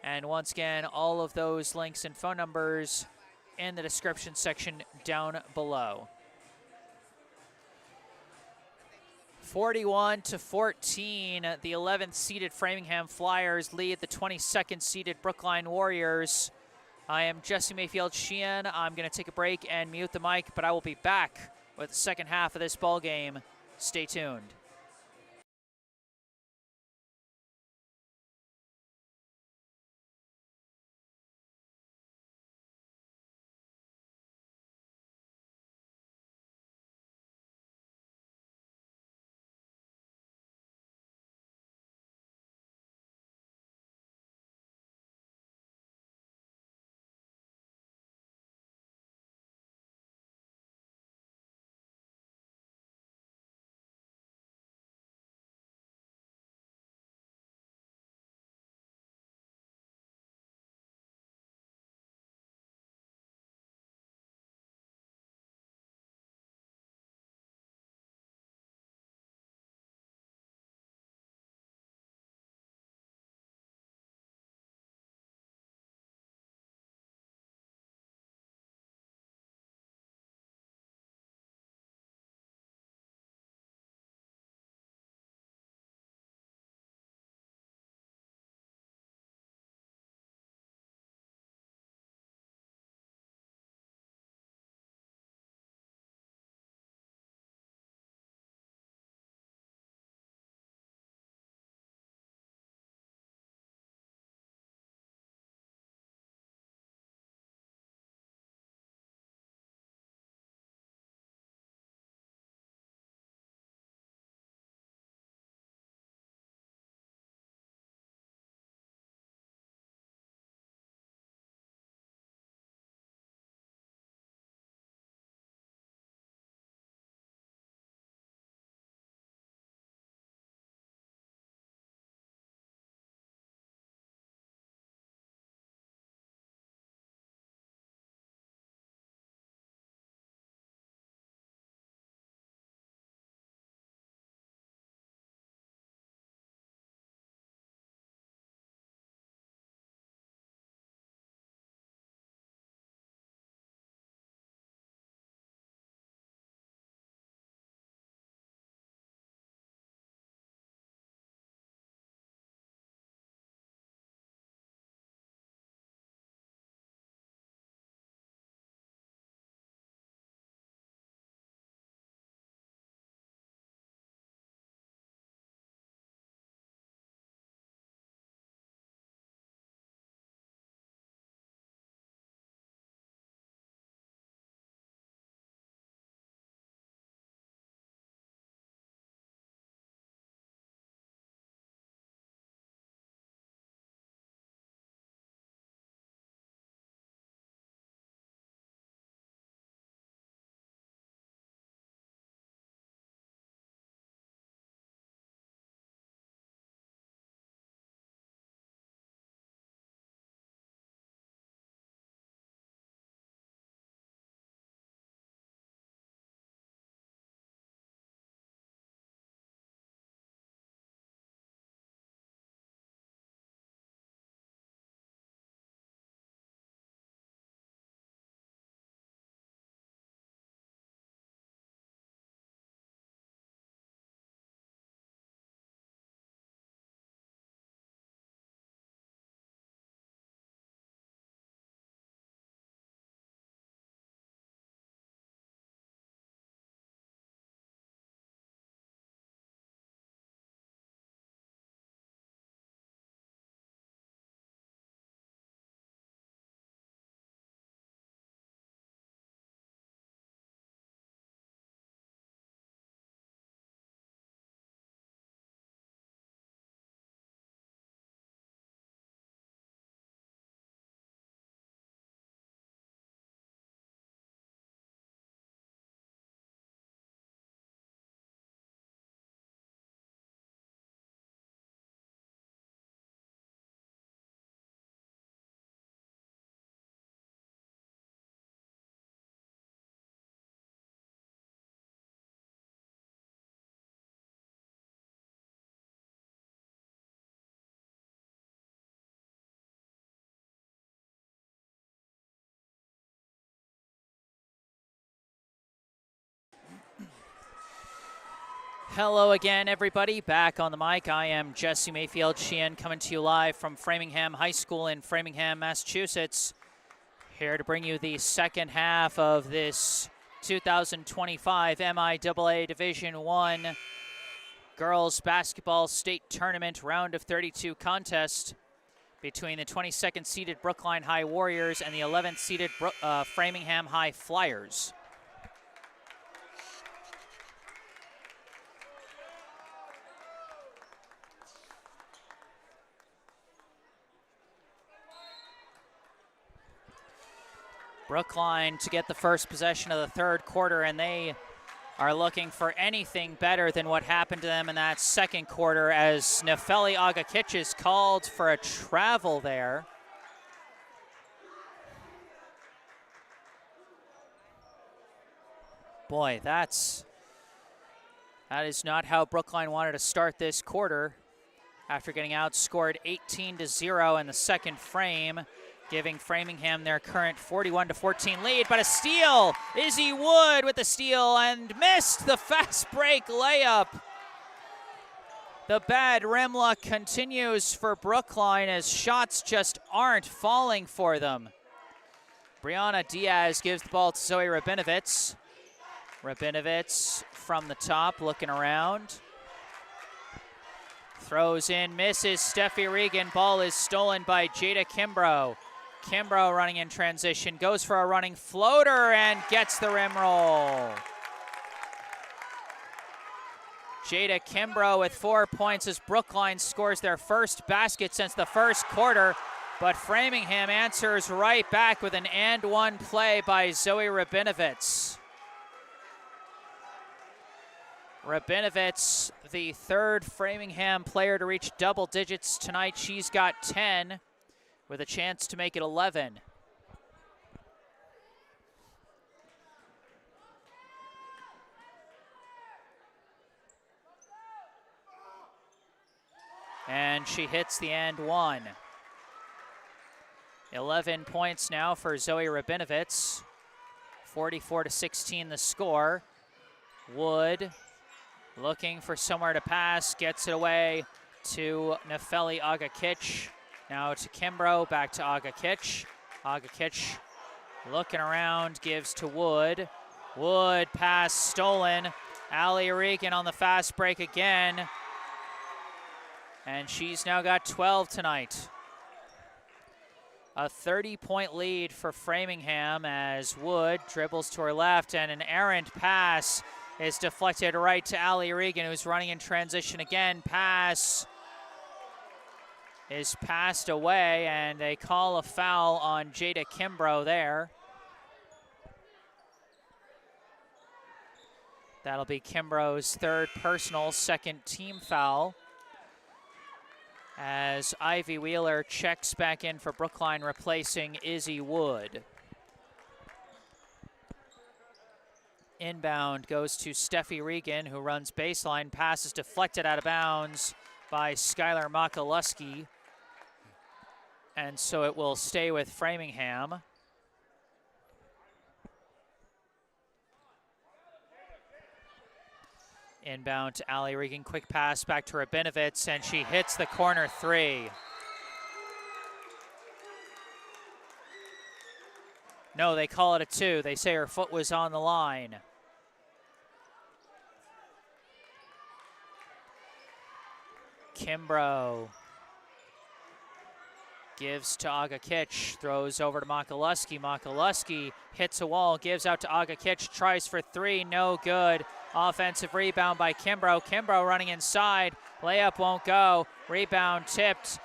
And once again, all of those links and phone numbers in the description section down below. 41-14, the 11th seeded Framingham Flyers lead the 22nd seeded Brookline Warriors. I am Jesse Mayfield-Sheehan. I'm going to take a break and mute the mic, but I will be back with the second half of this ball game. Stay tuned. Hello again, everybody. Back on the mic, I am Jesse Mayfield-Sheehan, coming to you live from Framingham High School in Framingham, Massachusetts. Here to bring you the second half of this 2025 MIAA Division I Girls Basketball State Tournament Round of 32 contest between the 22nd seeded Brookline High Warriors and the 11th seeded Framingham High Flyers. Brookline to get the first possession of the third quarter, and they are looking for anything better than what happened to them in that second quarter as Nefeli Agakic is called for a travel there. Boy, that is not how Brookline wanted to start this quarter after getting outscored 18-0 in the second frame, giving Framingham their current 41-14 lead, but a steal. Izzy Wood with the steal and missed the fast break layup. The bad rim luck continues for Brookline as shots just aren't falling for them. Brianna Diaz gives the ball to Zoe Rabinovitz. Rabinovitz from the top, looking around. Throws in, misses. Steffi Regan. Ball is stolen by Jada Kimbrough. Kimbrough running in transition, goes for a running floater and gets the rim roll. Jada Kimbrough with 4 points as Brookline scores their first basket since the first quarter, but Framingham answers right back with an and-one play by Zoe Rabinovitz. Rabinovitz, the third Framingham player to reach double digits tonight. She's got 10. With a chance to make it 11. And she hits the and one. 11 points now for Zoe Rabinovitz. 44-16 the score. Wood looking for somewhere to pass, gets it away to Nefeli Agakic. Now to Kimbrough, back to Agakic. Agakic looking around, gives to Wood. Wood pass stolen. Allie Regan on the fast break again. And she's now got 12 tonight. A 30-point lead for Framingham as Wood dribbles to her left, and an errant pass is deflected right to Allie Regan, who's running in transition again. Pass is passed away, and they call a foul on Jada Kimbrough there. That'll be Kimbrough's third personal, second team foul, as Ivy Wheeler checks back in for Brookline, replacing Izzy Wood. Inbound goes to Steffi Regan, who runs baseline. Pass is deflected out of bounds by Skylar Makaluski. And so it will stay with Framingham. Inbound to Allie Regan, quick pass back to Rabinovitz, and she hits the corner three. No, they call it a two. They say her foot was on the line. Kimbrough gives to Agakic, throws over to Makaluski. Makaluski hits a wall, gives out to Agakic, tries for three, no good. Offensive rebound by Kimbrough. Kimbrough running inside, layup won't go. Rebound tipped,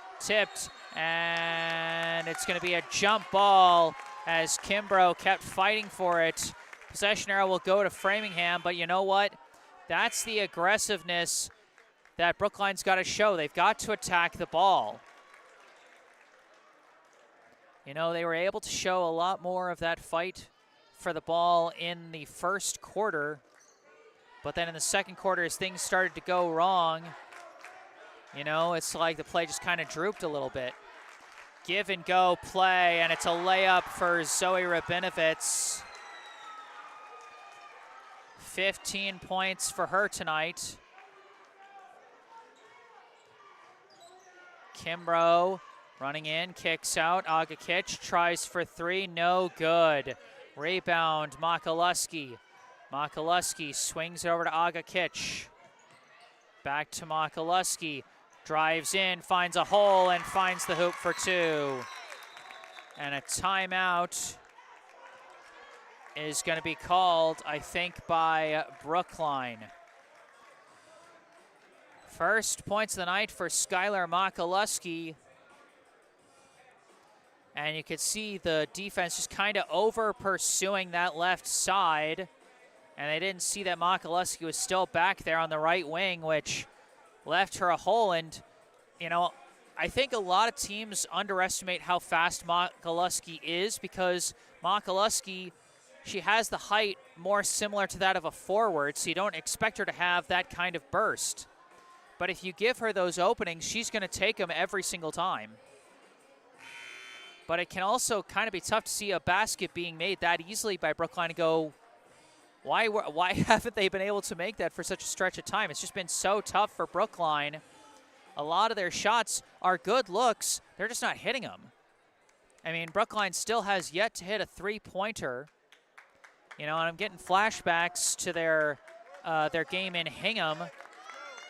and it's going to be a jump ball as Kimbrough kept fighting for it. Possession arrow will go to Framingham, but you know what? That's the aggressiveness that Brookline's got to show. They've got to attack the ball. You know, they were able to show a lot more of that fight for the ball in the first quarter, but then in the second quarter, as things started to go wrong, you know, it's like the play just kind of drooped a little bit. Give and go play, and it's a layup for Zoe Rabinovitz. 15 points for her tonight. Kimbrough running in, kicks out. Agakic tries for three, no good. Rebound, Makaluski. Makaluski swings over to Agakic. Back to Makaluski. Drives in, finds a hole, and finds the hoop for two. And a timeout is going to be called, I think, by Brookline. First points of the night for Skylar Makaluski. And you could see the defense just kind of over pursuing that left side. And they didn't see that Makaluski was still back there on the right wing, which left her a hole. And, you know, I think a lot of teams underestimate how fast Makaluski is, because Makaluski, she has the height more similar to that of a forward, so you don't expect her to have that kind of burst. But if you give her those openings, she's going to take them every single time. But it can also kind of be tough to see a basket being made that easily by Brookline and go, why haven't they been able to make that for such a stretch of time? It's just been so tough for Brookline. A lot of their shots are good looks. They're just not hitting them. I mean, Brookline still has yet to hit a three-pointer. You know, and I'm getting flashbacks to their game in Hingham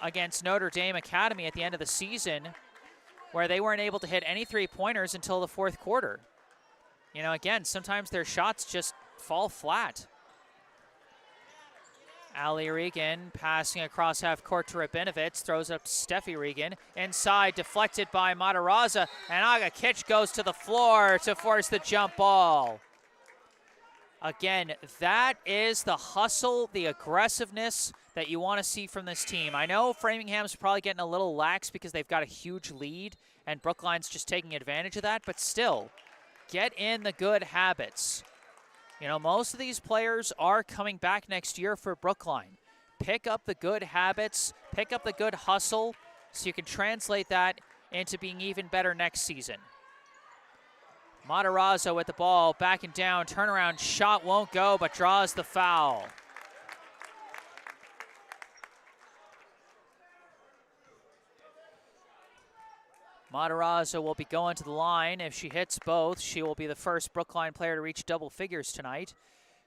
against Notre Dame Academy at the end of the season, where they weren't able to hit any three-pointers until the fourth quarter. You know, again, sometimes their shots just fall flat. Ali Regan passing across half court to Rabinovitz, throws up to Steffi Regan. Inside, deflected by Matarazza, and Agakic goes to the floor to force the jump ball. Again, that is the hustle, the aggressiveness that you want to see from this team. I know Framingham's probably getting a little lax because they've got a huge lead, and Brookline's just taking advantage of that, but still, get in the good habits. You know, most of these players are coming back next year for Brookline. Pick up the good habits, pick up the good hustle, so you can translate that into being even better next season. Matarazzo with the ball, backing down, turnaround shot won't go, but draws the foul. Matarazzo will be going to the line. If she hits both, she will be the first Brookline player to reach double figures tonight.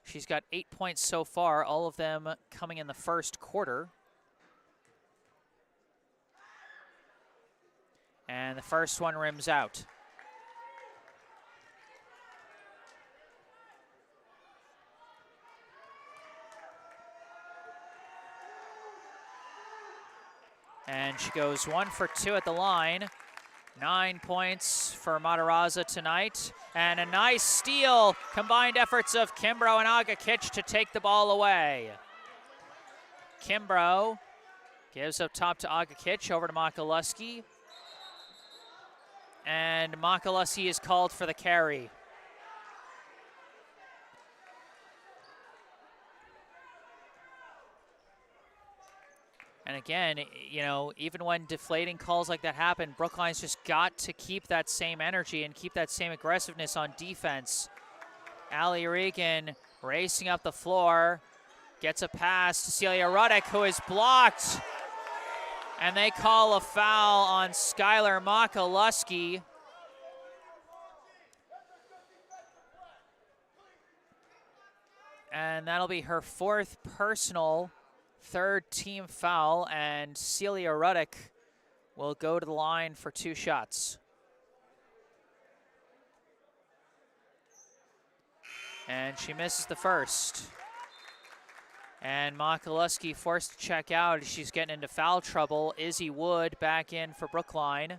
She's got 8 points so far, all of them coming in the first quarter. And the first one rims out. And she goes 1 for 2 at the line. 9 points for Matarazza tonight. And a nice steal. Combined efforts of Kimbrough and Agakic to take the ball away. Kimbrough gives up top to Agakic, over to Makaluski. And Makaluski is called for the carry. And again, you know, even when deflating calls like that happen, Brookline's just got to keep that same energy and keep that same aggressiveness on defense. Ali Regan racing up the floor, gets a pass to Celia Ruddick, who is blocked. And they call a foul on Skylar Makaluski. And that'll be her fourth personal, third team foul, and Celia Ruddick will go to the line for 2 shots. And she misses the first. And Makaluski forced to check out. She's getting into foul trouble. Izzy Wood back in for Brookline.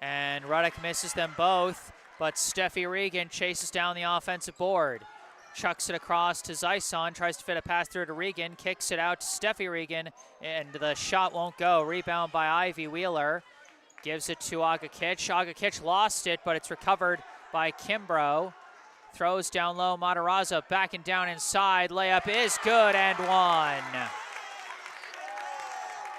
And Ruddick misses them both. But Steffi Regan chases down the offensive board. Chucks it across to Zyson, tries to fit a pass through to Regan, kicks it out to Steffi Regan, and the shot won't go. Rebound by Ivy Wheeler. Gives it to Agakic. Agakic lost it, but it's recovered by Kimbrough. Throws down low, Matarazza backing down inside. Layup is good and one.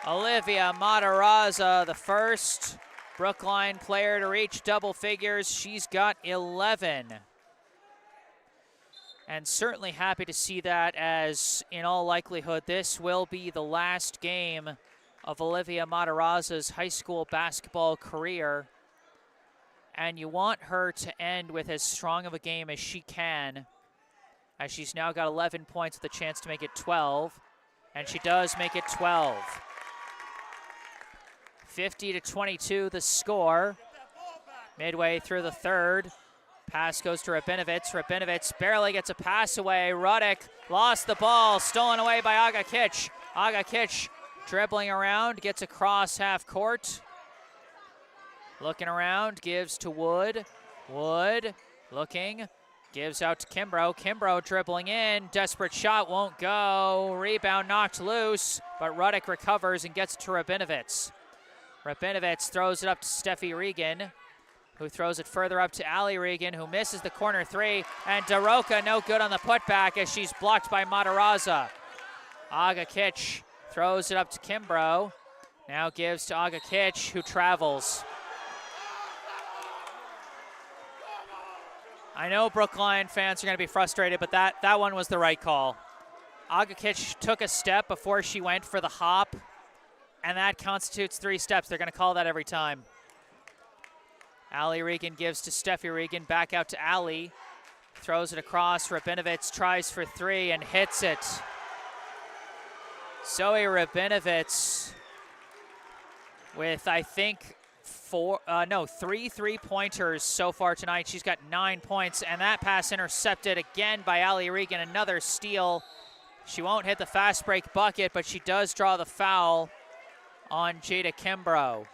Olivia Matarazza, the first Brookline player to reach double figures. She's got 11. And certainly happy to see that, as in all likelihood this will be the last game of Olivia Matarazza's high school basketball career. And you want her to end with as strong of a game as she can, as she's now got 11 points with a chance to make it 12. And she does make it 12. 50-22 the score. Midway through the third. Pass goes to Rabinovitz. Rabinovitz barely gets a pass away. Ruddick lost the ball, stolen away by Aga Kitch. Aga Kitch dribbling around, gets across half court. Looking around, gives to Wood. Wood looking, gives out to Kimbrough. Kimbrough dribbling in, desperate shot won't go. Rebound knocked loose, but Ruddick recovers and gets it to Rabinovitz. Rabinovitz throws it up to Steffi Regan, who throws it further up to Allie Regan, who misses the corner three, and Daroka no good on the putback as she's blocked by Matarazza. Aga Kitch throws it up to Kimbrough, now gives to Aga Kitch, who travels. I know Brookline fans are going to be frustrated, but that one was the right call. Aga Kitch took a step before she went for the hop, and that constitutes 3 steps. They're going to call that every time. Allie Regan gives to Steffi Regan, back out to Allie. Throws it across, Rabinovitz tries for 3 and hits it. Zoe Rabinovitz with, I think, 3 3-pointers so far tonight. She's got 9 points, and that pass intercepted again by Allie Regan, another steal. She won't hit the fast break bucket, but she does draw the foul on Jada Kimbrough.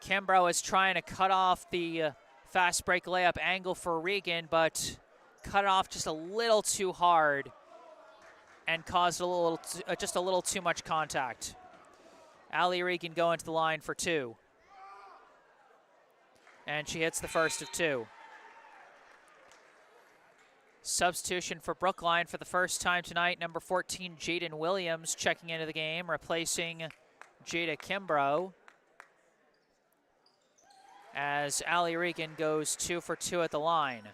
Kimbrough is trying to cut off the fast break layup angle for Regan, but cut it off just a little too hard and caused just a little too much contact. Allie Regan going to the line for 2. And she hits the first of 2. Substitution for Brookline for the first time tonight. Number 14, Jaden Williams, checking into the game, replacing Jada Kimbrough, as Allie Regan goes 2 for 2 at the line.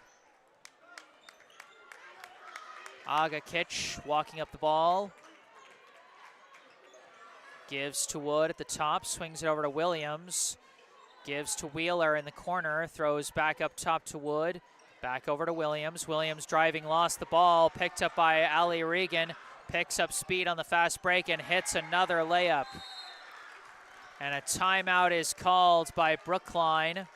Aga Kitch walking up the ball. Gives to Wood at the top, swings it over to Williams. Gives to Wheeler in the corner, throws back up top to Wood. Back over to Williams. Williams driving, lost the ball, picked up by Allie Regan. Picks up speed on the fast break and hits another layup. And a timeout is called by Brookline.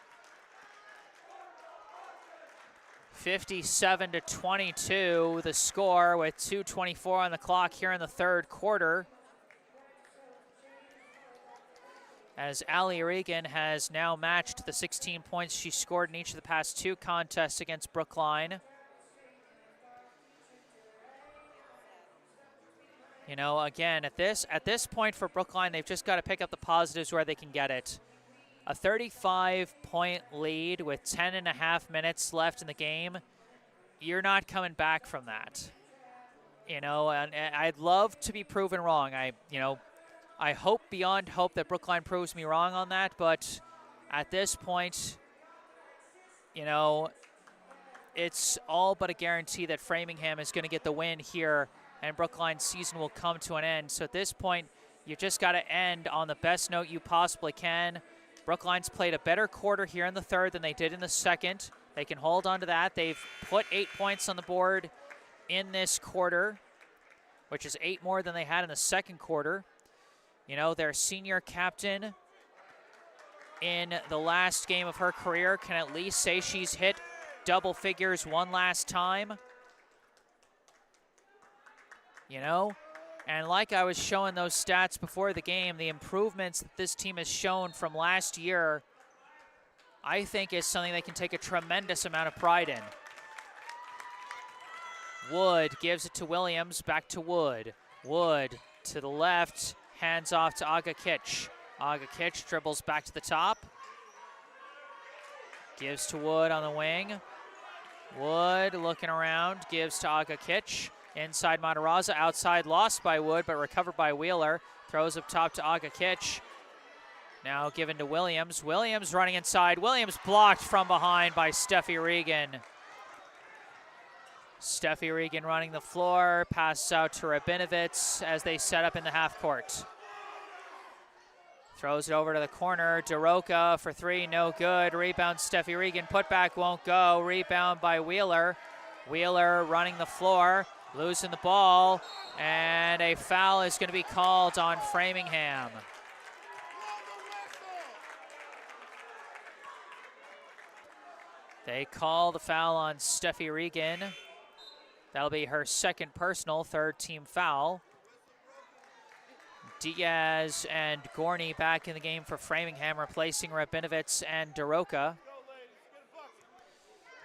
57-22 the score, with 2:24 on the clock here in the third quarter, as Allie Regan has now matched the 16 points she scored in each of the past 2 contests against Brookline. You know, again, at this point for Brookline, they've just got to pick up the positives where they can get it. A 35-point lead with 10.5 minutes left in the game. You're not coming back from that. You know, and I'd love to be proven wrong. I hope beyond hope that Brookline proves me wrong on that, but at this point, you know, it's all but a guarantee that Framingham is going to get the win here, and Brookline's season will come to an end. So at this point, you just got to end on the best note you possibly can. Brookline's played a better quarter here in the third than they did in the second. They can hold on to that. They've put 8 points on the board in this quarter, which is 8 more than they had in the second quarter. You know, their senior captain in the last game of her career can at least say she's hit double figures one last time. You know, and like I was showing those stats before the game, the improvements that this team has shown from last year, I think is something they can take a tremendous amount of pride in. Wood gives it to Williams, back to Wood. Wood to the left, hands off to Aga Kitch. Aga Kitch dribbles back to the top. Gives to Wood on the wing. Wood looking around, gives to Aga Kitch. Inside Matarazza, outside, lost by Wood, but recovered by Wheeler. Throws up top to Aga Kitch. Now given to Williams. Williams running inside. Williams blocked from behind by Steffi Regan. Steffi Regan running the floor, passes out to Rabinovitz as they set up in the half court. Throws it over to the corner, Daroka for three, no good. Rebound, Steffi Regan, putback won't go. Rebound by Wheeler. Wheeler running the floor, losing the ball, and a foul is going to be called on Framingham. They call the foul on Steffi Regan. That'll be her second personal, third team foul. Diaz and Gorney back in the game for Framingham, replacing Rabinovitz and Daroka.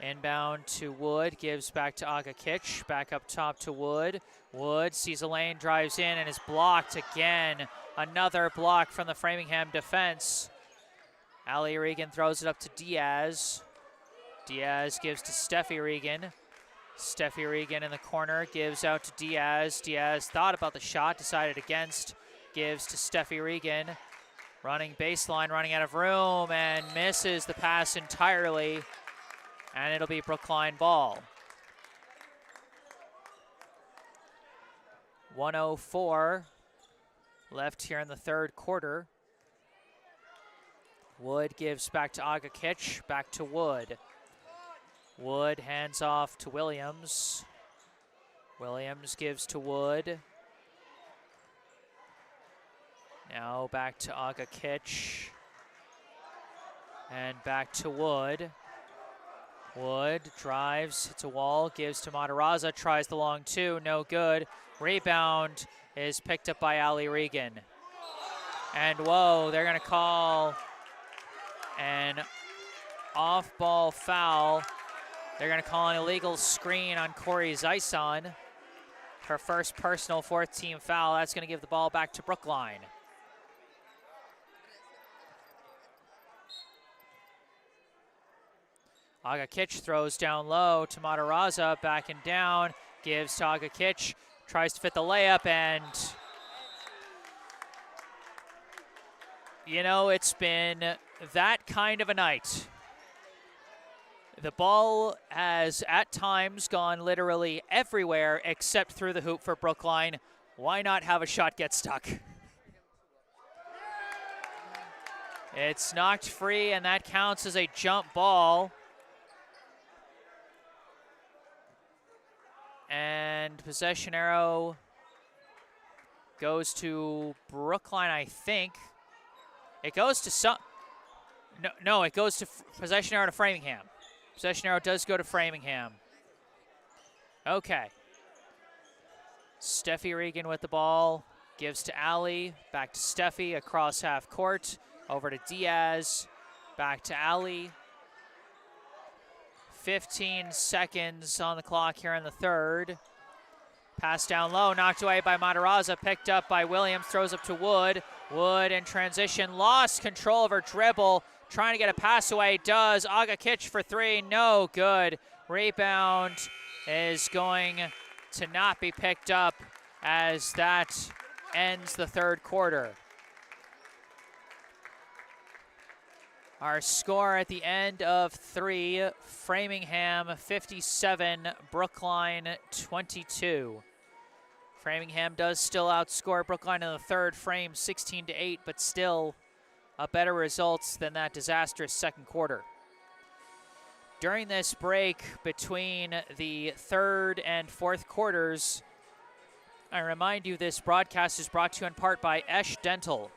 Inbound to Wood, gives back to Agakic, back up top to Wood. Wood sees a lane, drives in, and is blocked again. Another block from the Framingham defense. Ali Regan throws it up to Diaz. Diaz gives to Steffi Regan. Steffi Regan in the corner, gives out to Diaz. Diaz thought about the shot, decided against, gives to Steffi Regan. Running baseline, running out of room, and misses the pass entirely. And it'll be Brookline ball. 1:04 left here in the third quarter. Wood gives back to Agakic, back to Wood. Wood hands off to Williams. Williams gives to Wood. Now back to Agakic. And back to Wood. Wood drives, hits a wall, gives to Matarazza, tries the long two, no good. Rebound is picked up by Ali Regan. And whoa, they're gonna call an off-ball foul. They're gonna call an illegal screen on Corey Zison. Her first personal, fourth team foul. That's gonna give the ball back to Brookline. Agakic throws down low to Matarazza, back and down, gives to Agakic, tries to fit the layup, and you know, it's been that kind of a night. The ball has at times gone literally everywhere except through the hoop for Brookline. Why not have a shot get stuck? It's knocked free, and that counts as a jump ball. And possession arrow goes to Brookline, I think. It goes to some. No, it goes to possession arrow to Framingham. Possession arrow does go to Framingham. Okay. Steffi Regan with the ball. Gives to Ali. Back to Steffi across half court. Over to Diaz. Back to Ali. 15 seconds on the clock here in the third. Pass down low, knocked away by Matarazza, picked up by Williams, throws up to Wood. Wood in transition, lost control of her dribble, trying to get a pass away, does. Agakic for three, no good. Rebound is going to not be picked up as that ends the third quarter. Our score at the end of three, Framingham 57, Brookline 22. Framingham does still outscore Brookline in the third frame 16-8, but still a better results than that disastrous second quarter. During this break between the third and fourth quarters, I remind you this broadcast is brought to you in part by Esch Dental.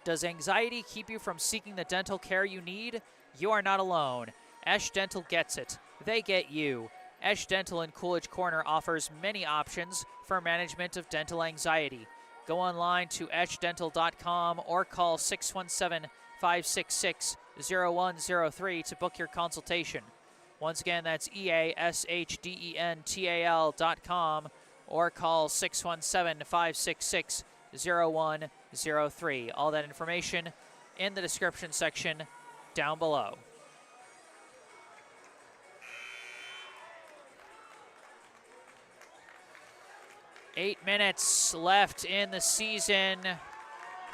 Does anxiety keep you from seeking the dental care you need? You are not alone. Esch Dental gets it. They get you. Esch Dental in Coolidge Corner offers many options for management of dental anxiety. Go online to eschdental.com or call 617-566-0103 to book your consultation. Once again, that's eschdental.com or call 617-566-0103. All that information in the description section down below. Eight minutes left in the season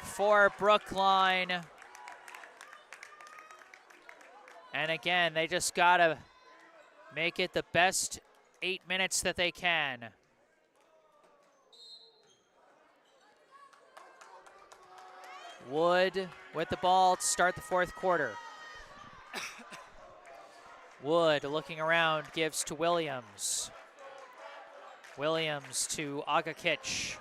for Brookline. And again, they just gotta make it the best 8 minutes that they can. Wood with the ball to start the fourth quarter. Wood looking around, gives to Williams. Williams to Agakich.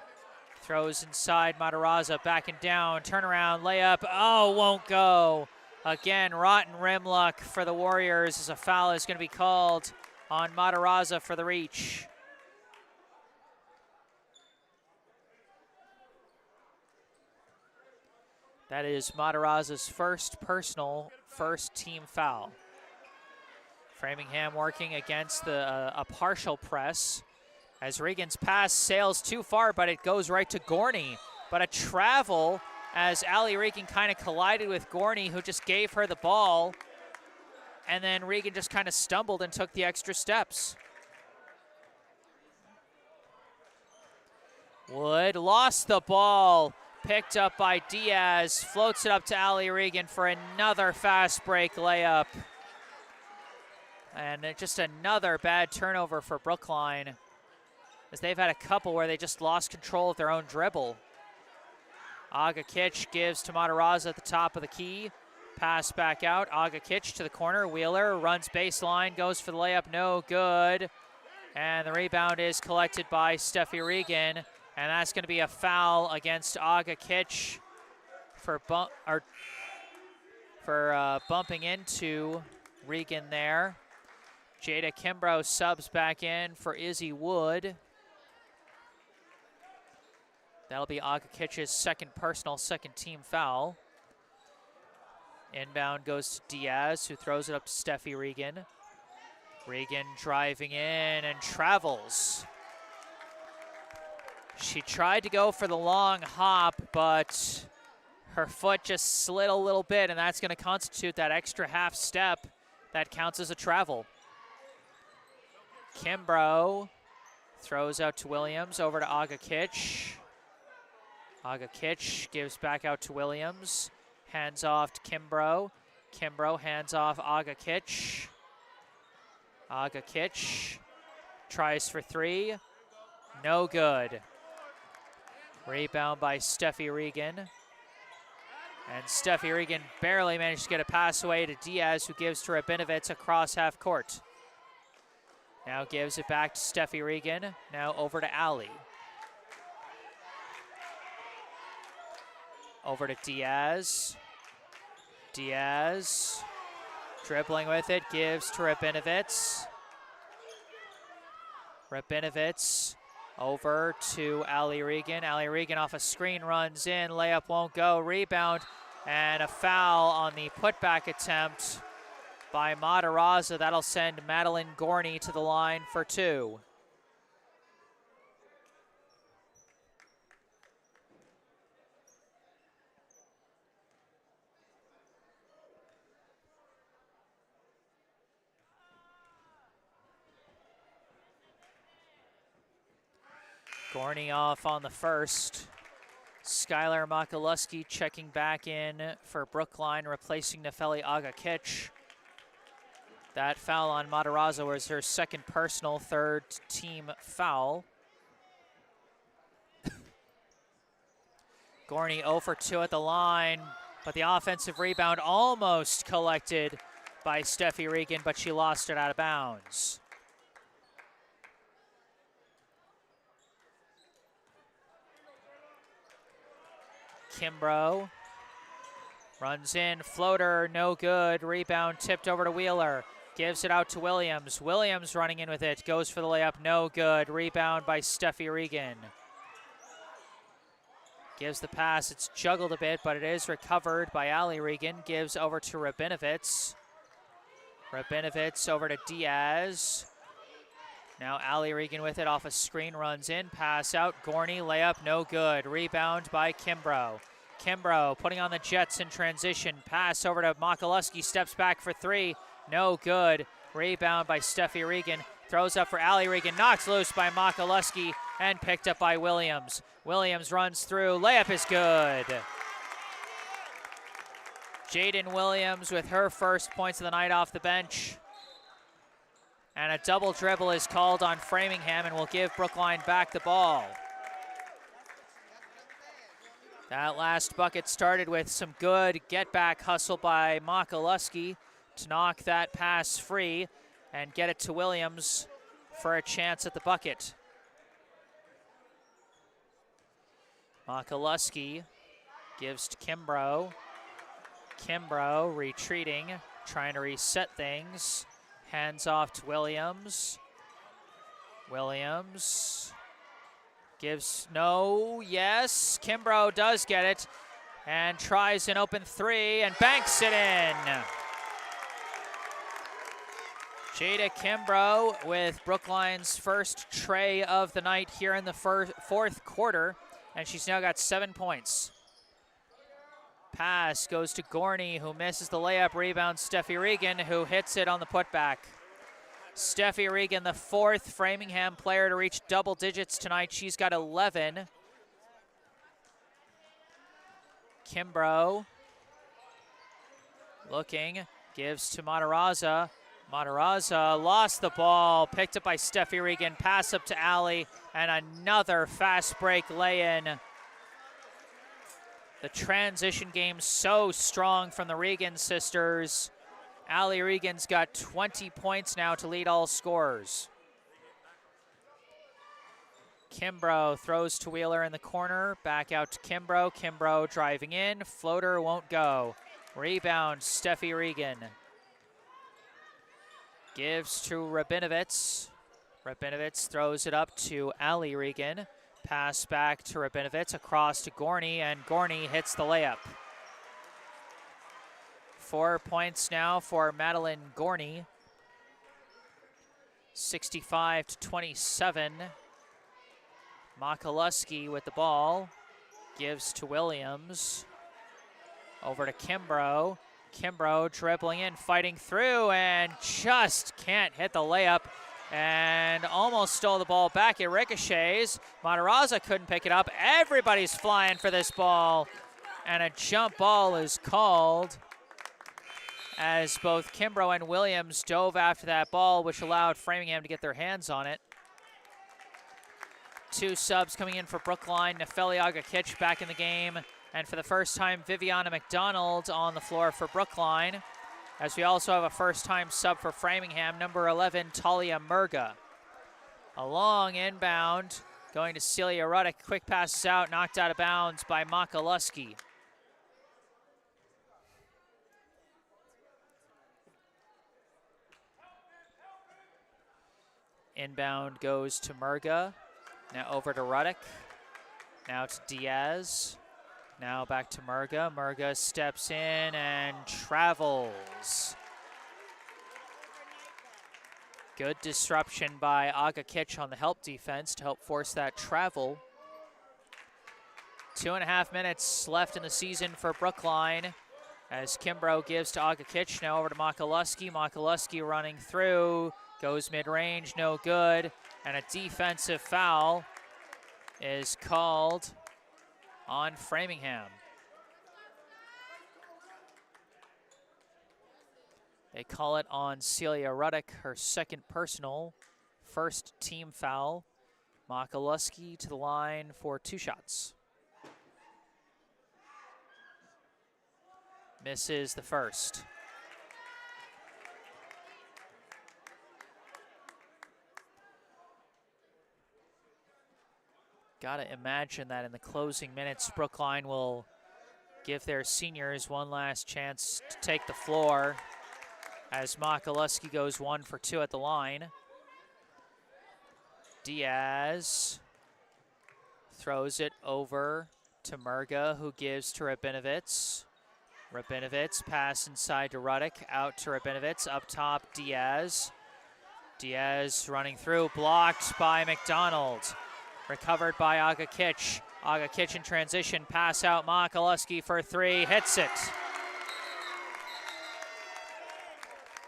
Throws inside Matarazza, backing down, turnaround, layup. Oh, won't go. Again, rotten rim luck for the Warriors as a foul is going to be called on Matarazza for the reach. That is Matarazza's first personal, first team foul. Framingham working against a partial press as Regan's pass sails too far, but it goes right to Gorney. But a travel as Allie Regan kind of collided with Gorney, who just gave her the ball, and then Regan just kind of stumbled and took the extra steps. Wood lost the ball, picked up by Diaz, floats it up to Allie Regan for another fast break layup. And just another bad turnover for Brookline, as they've had a couple where they just lost control of their own dribble. Agakich gives to Matarazza at the top of the key. Pass back out. Agakich to the corner. Wheeler runs baseline, goes for the layup, no good. And the rebound is collected by Steffi Regan, and that's going to be a foul against Agakich for bumping into Regan there. Jada Kimbrough subs back in for Izzy Wood. That'll be Agakich's second personal, second team foul. Inbound goes to Diaz, who throws it up to Steffi Regan. Regan driving in and travels. She tried to go for the long hop, but her foot just slid a little bit, and that's going to constitute that extra half step that counts as a travel. Kimbrough throws out to Williams, over to Agakich. Agakich gives back out to Williams. Hands off to Kimbrough. Kimbrough hands off Agakich. Agakich tries for three. No good. Rebound by Steffi Regan. And Steffi Regan barely managed to get a pass away to Diaz, who gives to Rabinovitz across half court. Now gives it back to Steffi Regan. Now over to Allie. Over to Diaz. Diaz dribbling with it, gives to Rabinovitz. Rabinovitz over to Allie Regan. Allie Regan off a screen, runs in, layup won't go, rebound, and a foul on the putback attempt by Matarazza. That'll send Madeline Gorney to the line for two. Gorney off on the first. Skylar Makaluski checking back in for Brookline, replacing Nefeli Agakich. That foul on Matarazza was her second personal, third team foul. Gorney 0 for 2 at the line, but the offensive rebound almost collected by Steffi Regan, but she lost it out of bounds. Kimbrough runs in, floater, no good. Rebound tipped over to Wheeler. Gives it out to Williams. Williams running in with it, goes for the layup, no good. Rebound by Steffi Regan. Gives the pass, it's juggled a bit, but it is recovered by Allie Regan. Gives over to Rabinovitz. Rabinovitz over to Diaz. Now Allie Regan with it, off a screen, runs in, pass out, Gorney, layup, no good. Rebound by Kimbrough. Kimbrough putting on the Jets in transition. Pass over to Makaluski, steps back for three, no good. Rebound by Steffi Regan. Throws up for Allie Regan, knocks loose by Makaluski, and picked up by Williams. Williams runs through, layup is good. Jaden Williams with her first points of the night off the bench. And a double dribble is called on Framingham and will give Brookline back the ball. That last bucket started with some good get-back hustle by Makaluski to knock that pass free and get it to Williams for a chance at the bucket. Makaluski gives to Kimbrough. Kimbrough retreating, trying to reset things. Hands off to Williams. Williams gives no, yes. Kimbrough does get it and tries an open three and banks it in. Jada Kimbrough with Brookline's first tray of the night here in the fourth quarter, and she's now got 7 points. Pass goes to Gorney, who misses the layup. Rebound, Steffi Regan, who hits it on the putback. Steffi Regan, the fourth Framingham player to reach double digits tonight. She's got 11. Kimbrough looking, gives to Matarazza. Matarazza lost the ball, picked up by Steffi Regan, pass up to Allie, and another fast break lay-in. The transition game so strong from the Regan sisters. Allie Regan's got 20 points now to lead all scorers. Kimbrough throws to Wheeler in the corner, back out to Kimbrough. Kimbrough driving in, floater won't go. Rebound, Steffi Regan. Gives to Rabinovitz. Rabinovitz throws it up to Allie Regan. Pass back to Rabinovitz, across to Gorney, and Gorney hits the layup. 4 points now for Madeline Gorney. 65-27. Makaluski with the ball. Gives to Williams. Over to Kimbrough. Kimbrough dribbling in, fighting through, and just can't hit the layup. And almost stole the ball back. It ricochets. Matarazza couldn't pick it up. Everybody's flying for this ball. And a jump ball is called as both Kimbrough and Williams dove after that ball, which allowed Framingham to get their hands on it. 2 subs coming in for Brookline. Nefeli Agakich back in the game. And for the first time, Viviana McDonald on the floor for Brookline. As we also have a first-time sub for Framingham, number 11, Talia Murga. A long inbound, going to Celia Ruddick. Quick passes out, knocked out of bounds by Makaluski. Inbound goes to Murga. Now over to Ruddick. Now to Diaz. Now back to Murga. Murga steps in and travels. Good disruption by Agakich on the help defense to help force that travel. 2.5 minutes left in the season for Brookline as Kimbrough gives to Agakich. Now over to Makaluski. Makaluski running through. Goes mid-range, no good. And a defensive foul is called on Framingham. They call it on Celia Ruddick, her second personal, first team foul. Makaluski to the line for 2 shots. Misses the first. Gotta imagine that in the closing minutes, Brookline will give their seniors one last chance to take the floor as Makaluski goes 1 for 2 at the line. Diaz throws it over to Murga, who gives to Rabinovitz. Rabinovitz pass inside to Ruddick, out to Rabinovitz, up top Diaz. Diaz running through, blocked by McDonald. Recovered by Agakich. Agakich in transition, pass out Makaluski for 3, hits it.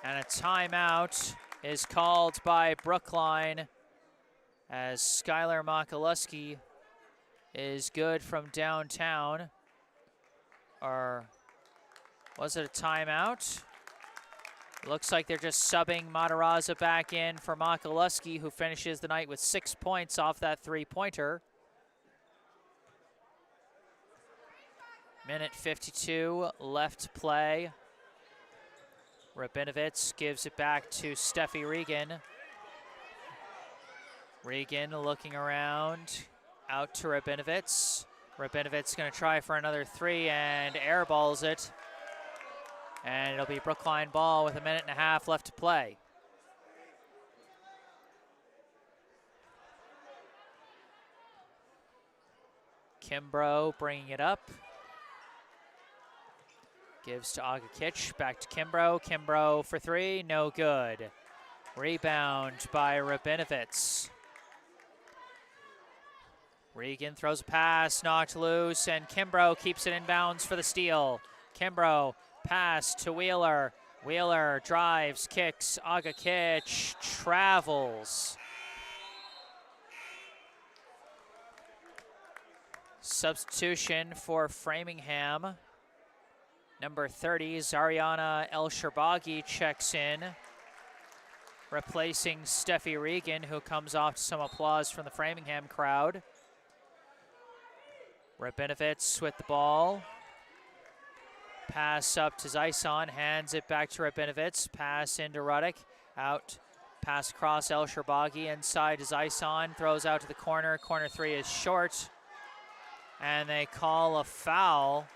And a timeout is called by Brookline as Skylar Makaluski is good from downtown. Or was it a timeout? Looks like they're just subbing Matarazza back in for Makaluski, who finishes the night with 6 points off that three-pointer. Minute 52 left to play. Rabinovic gives it back to Steffi Regan. Regan looking around, out to Rabinovic. Rabinovic's going to try for another three and airballs it. And it'll be Brookline ball with a minute and a half left to play. Kimbrough bringing it up. Gives to Agakic, back to Kimbrough. Kimbrough for three, no good. Rebound by Rabinovic. Regan throws a pass, knocked loose, and Kimbrough keeps it inbounds for the steal. Kimbrough, pass to Wheeler. Wheeler drives, kicks, Agakic travels. Substitution for Framingham. Number 30, Zariana El-Sherbagi checks in, replacing Steffi Regan, who comes off to some applause from the Framingham crowd. Rabinovic with the ball. Pass up to Zyson, hands it back to Rabinovic. Pass into Ruddick, out, pass across El-Sherbagi, inside to Zyson, throws out to the corner. Corner three is short, and they call a foul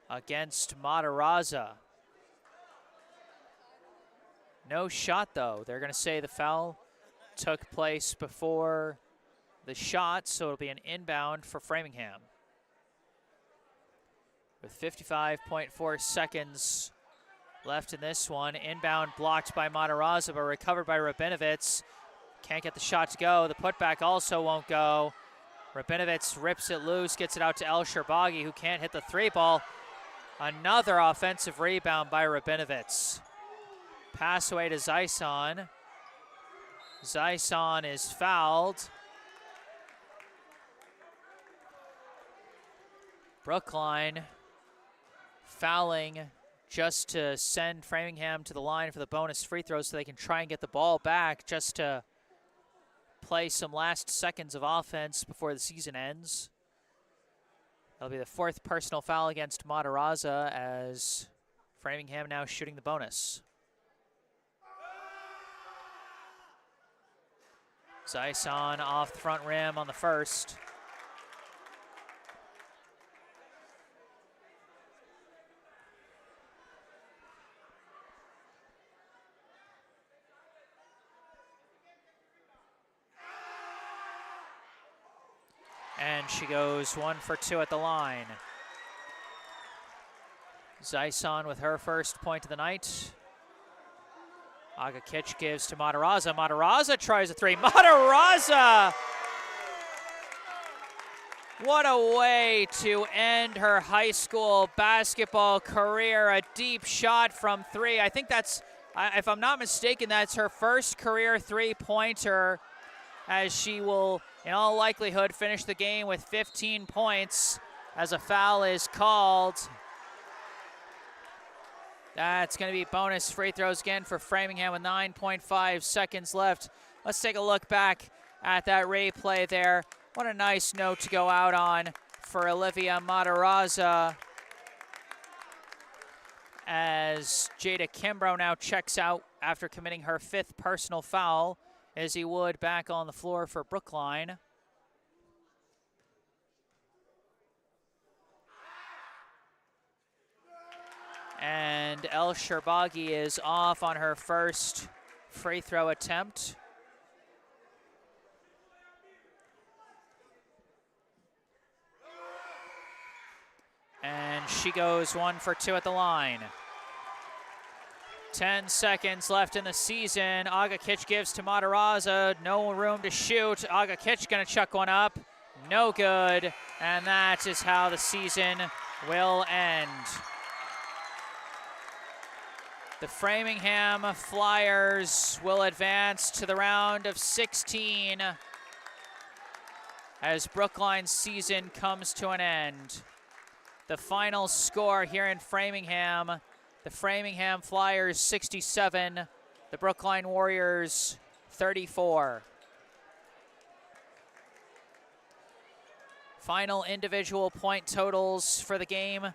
against Matarazza. No shot though. They're going to say the foul took place before the shot, so it'll be an inbound for Framingham. With 55.4 seconds left in this one, inbound blocked by Matarazza, but recovered by Rabinovic. Can't get the shot to go. The putback also won't go. Rabinovic rips it loose, gets it out to El-Sherbagi, who can't hit the three ball. Another offensive rebound by Rabinovic. Pass away to Zyson. Zyson is fouled. Brookline fouling just to send Framingham to the line for the bonus free throw so they can try and get the ball back, just to play some last seconds of offense before the season ends. That'll be the fourth personal foul against Matarazza, as Framingham now shooting the bonus. Zyson off the front rim on the first. And she goes 1 for 2 at the line. Zyson with her first point of the night. Agakic gives to Matarazza. Matarazza tries a three. Matarazza! What a way to end her high school basketball career. A deep shot from three. I think that's, if I'm not mistaken, that's her first career three-pointer, as she will, in all likelihood, finish the game with 15 points as a foul is called. That's going to be bonus free throws again for Framingham with 9.5 seconds left. Let's take a look back at that replay there. What a nice note to go out on for Olivia Matarazza, as Jada Kimbrough now checks out after committing her fifth personal foul, as he would back on the floor for Brookline. And El-Sherbagi is off on her first free throw attempt. And she goes 1 for 2 at the line. 10 seconds left in the season. Agakic gives to Matarazza. No room to shoot. Agakic gonna chuck one up. No good. And that is how the season will end. The Framingham Flyers will advance to the round of 16 as Brookline's season comes to an end. The final score here in Framingham, The Framingham Flyers 67, the Brookline Warriors 34. Final individual point totals for the game.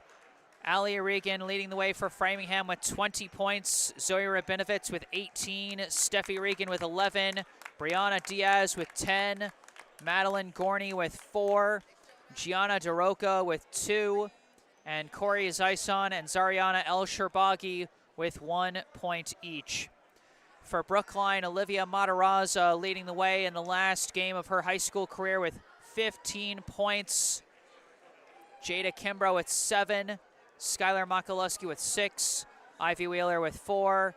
Ali Regan leading the way for Framingham with 20 points. Zoe Rabinovitz with 18. Steffi Regan with 11. Brianna Diaz with 10. Madeline Gorney with 4. Gianna DeRoca with 2. And Corey Zison and Zariana El Sherbagi with 1 point each. For Brookline, Olivia Matarazza leading the way in the last game of her high school career with 15 points. Jada Kimbrough with 7. Skylar Makaluski with 6. Ivy Wheeler with 4.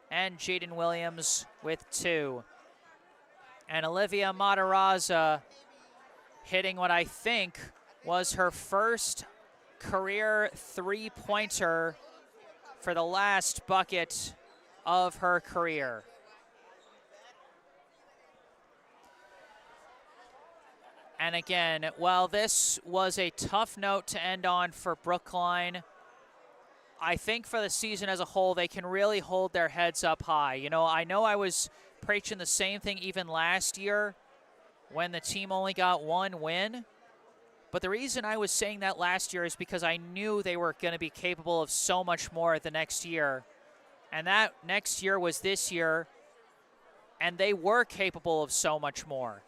And Jaden Williams with 2. And Olivia Matarazza hitting what I think was her first career three-pointer for the last bucket of her career. And again, while this was a tough note to end on for Brookline, I think for the season as a whole, they can really hold their heads up high. You know I was preaching the same thing even last year when the team only got 1 win. But the reason I was saying that last year is because I knew they were going to be capable of so much more the next year. And that next year was this year, and they were capable of so much more.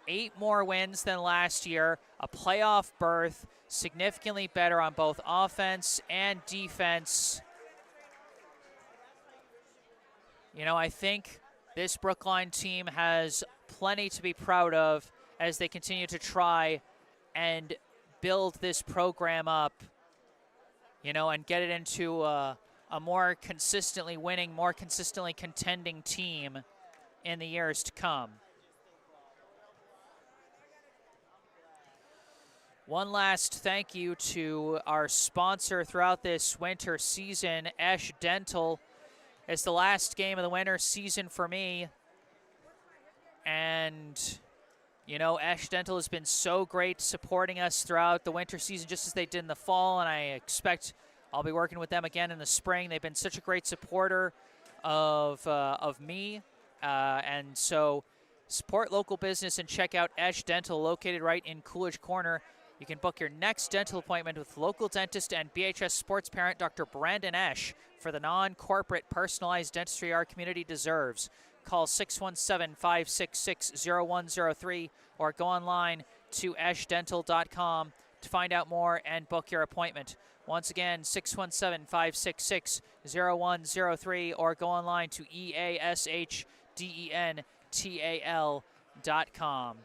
8 more wins than last year, a playoff berth, significantly better on both offense and defense. You know, I think this Brookline team has plenty to be proud of as they continue to try and build this program up, you know, and get it into a more consistently winning, more consistently contending team in the years to come. One last thank you to our sponsor throughout this winter season, Esch Dental. It's the last game of the winter season for me. And, you know, Esch Dental has been so great supporting us throughout the winter season, just as they did in the fall, and I expect I'll be working with them again in the spring. They've been such a great supporter of me. And so support local business and check out Esch Dental, located right in Coolidge Corner. You can book your next dental appointment with local dentist and BHS sports parent Dr. Brandon Esch for the non-corporate personalized dentistry our community deserves. Call 617-566-0103 or go online to eschdental.com to find out more and book your appointment. Once again, 617-566-0103 or go online to eashdental.com.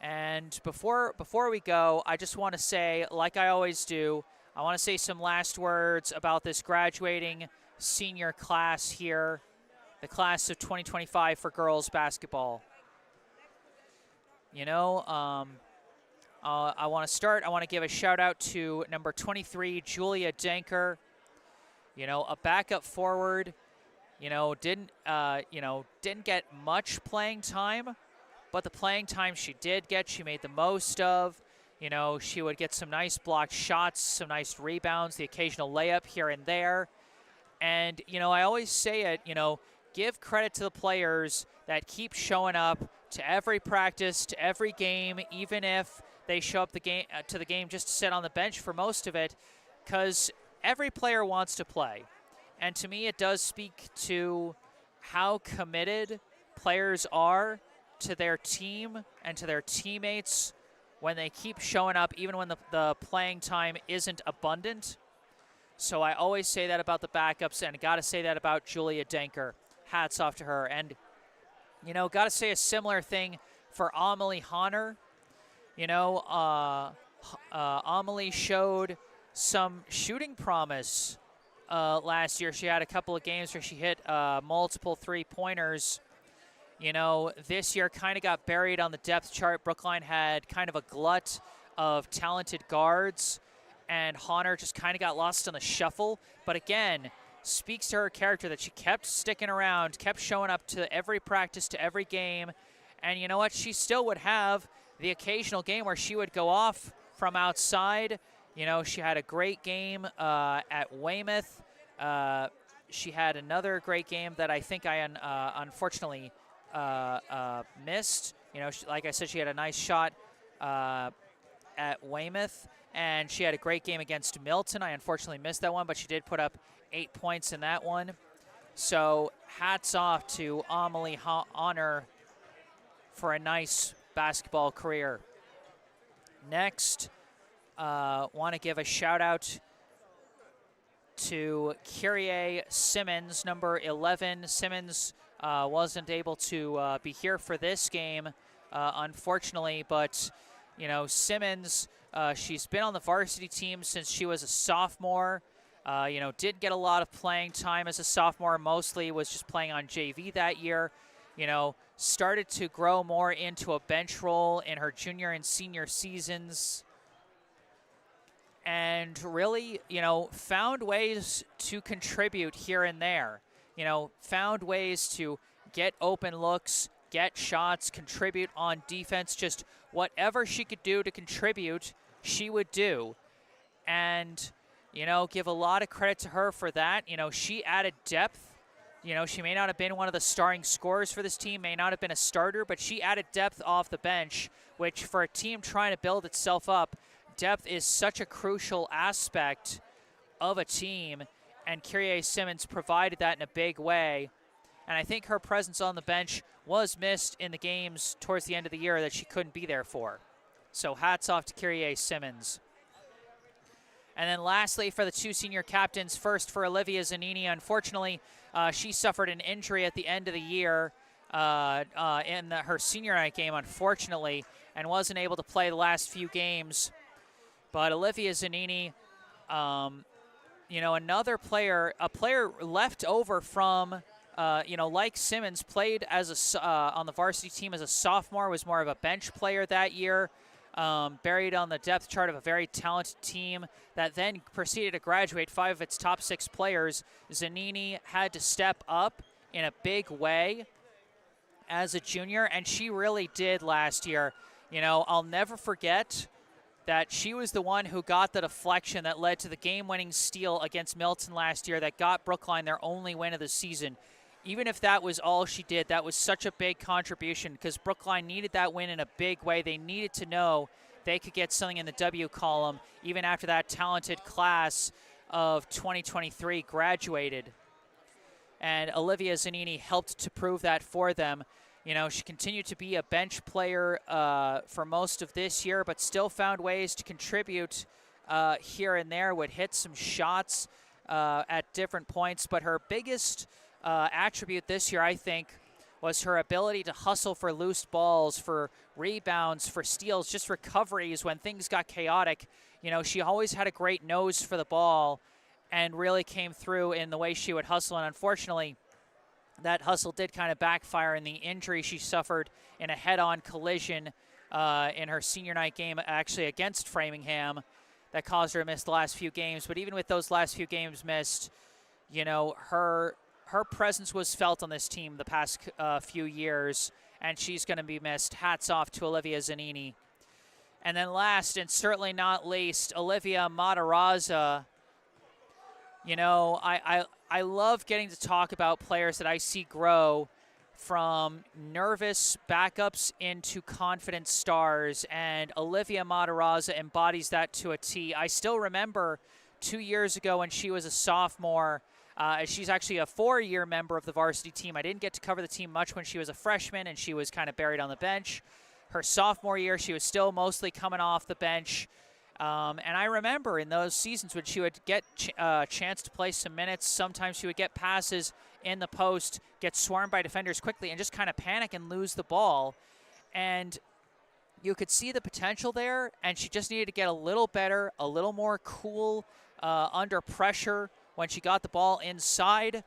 And before we go, I just want to say, like I always do, I want to say some last words about this graduating senior class here, the class of 2025 for girls basketball. You know, I want to give a shout out to number 23, Julia Denker. You know, a backup forward. You know, didn't get much playing time. But the playing time she did get, she made the most of. You know, she would get some nice blocked shots, some nice rebounds, the occasional layup here and there. And, you know, I always say it, you know, give credit to the players that keep showing up to every practice, to every game, even if they show up to the game just to sit on the bench for most of it, because every player wants to play. And to me, it does speak to how committed players are to their team and to their teammates when they keep showing up, even when the playing time isn't abundant. So I always say that about the backups, and got to say that about Julia Denker. Hats off to her. And, you know, got to say a similar thing for Amelie Honor. You know, Amelie showed some shooting promise last year. She had a couple of games where she hit multiple three-pointers. You know, this year kind of got buried on the depth chart. Brookline had kind of a glut of talented guards, and Honor just kind of got lost in the shuffle. But again, speaks to her character that she kept sticking around, kept showing up to every practice, to every game. And you know what? She still would have the occasional game where she would go off from outside You know, she had a great game at Weymouth. She had another great game that I think I unfortunately missed. You know, like I said, she had a nice shot at Weymouth, and she had a great game against Milton. I unfortunately missed that one, but she did put up 8 points in that one. So hats off to Amelie Honor for a nice basketball career. Next, want to give a shout out to Kyrie Simmons, number 11. Simmons wasn't able to be here for this game, unfortunately, but you know, Simmons, she's been on the varsity team since she was a sophomore. You know, did get a lot of playing time as a sophomore, mostly was just playing on JV that year. You know, started to grow more into a bench role in her junior and senior seasons. And really, you know, found ways to contribute here and there. You know, found ways to get open looks, get shots, contribute on defense, just whatever she could do to contribute, she would do. And, you know, give a lot of credit to her for that. You know, she added depth. You know, she may not have been one of the starting scorers for this team, may not have been a starter, but she added depth off the bench, which for a team trying to build itself up, depth is such a crucial aspect of a team, and Kyrie Simmons provided that in a big way. And I think her presence on the bench was missed in the games towards the end of the year that she couldn't be there for. So hats off to Kyrie Simmons. And then lastly, for the two senior captains, first for Olivia Zanini. Unfortunately, she suffered an injury at the end of the year in her senior night game, unfortunately, and wasn't able to play the last few games. But Olivia Zanini, you know, another player, a player left over from, you know, like Simmons, played as on the varsity team as a sophomore, was more of a bench player that year. Buried on the depth chart of a very talented team that then proceeded to graduate 5 of its top 6 players. Zanini had to step up in a big way as a junior, and she really did last year. You know, I'll never forget that she was the one who got the deflection that led to the game-winning steal against Milton last year that got Brookline their only win of the season. Even if that was all she did, that was such a big contribution because Brookline needed that win in a big way. They needed to know they could get something in the W column even after that talented class of 2023 graduated. And Olivia Zanini helped to prove that for them. You know, she continued to be a bench player for most of this year, but still found ways to contribute here and there, would hit some shots at different points. But her biggest attribute this year, I think, was her ability to hustle for loose balls, for rebounds, for steals, just recoveries when things got chaotic. You know, she always had a great nose for the ball and really came through in the way she would hustle. And unfortunately, that hustle did kind of backfire in the injury she suffered in a head-on collision in her senior night game, actually against Framingham, that caused her to miss the last few games. But even with those last few games missed, you know, her presence was felt on this team the past few years, and she's going to be missed. Hats off to Olivia Zanini. And then last, and certainly not least, Olivia Matarazza. You know, I love getting to talk about players that I see grow from nervous backups into confident stars, and Olivia Matarazza embodies that to a T. I still remember 2 years ago when she was a sophomore. She's actually a 4-year member of the varsity team. I didn't get to cover the team much when she was a freshman, and she was kind of buried on the bench. Her sophomore year, she was still mostly coming off the bench. And I remember in those seasons when she would get a chance to play some minutes, sometimes she would get passes in the post, get swarmed by defenders quickly, and just kind of panic and lose the ball. And you could see the potential there, and she just needed to get a little better, a little more cool under pressure when she got the ball inside.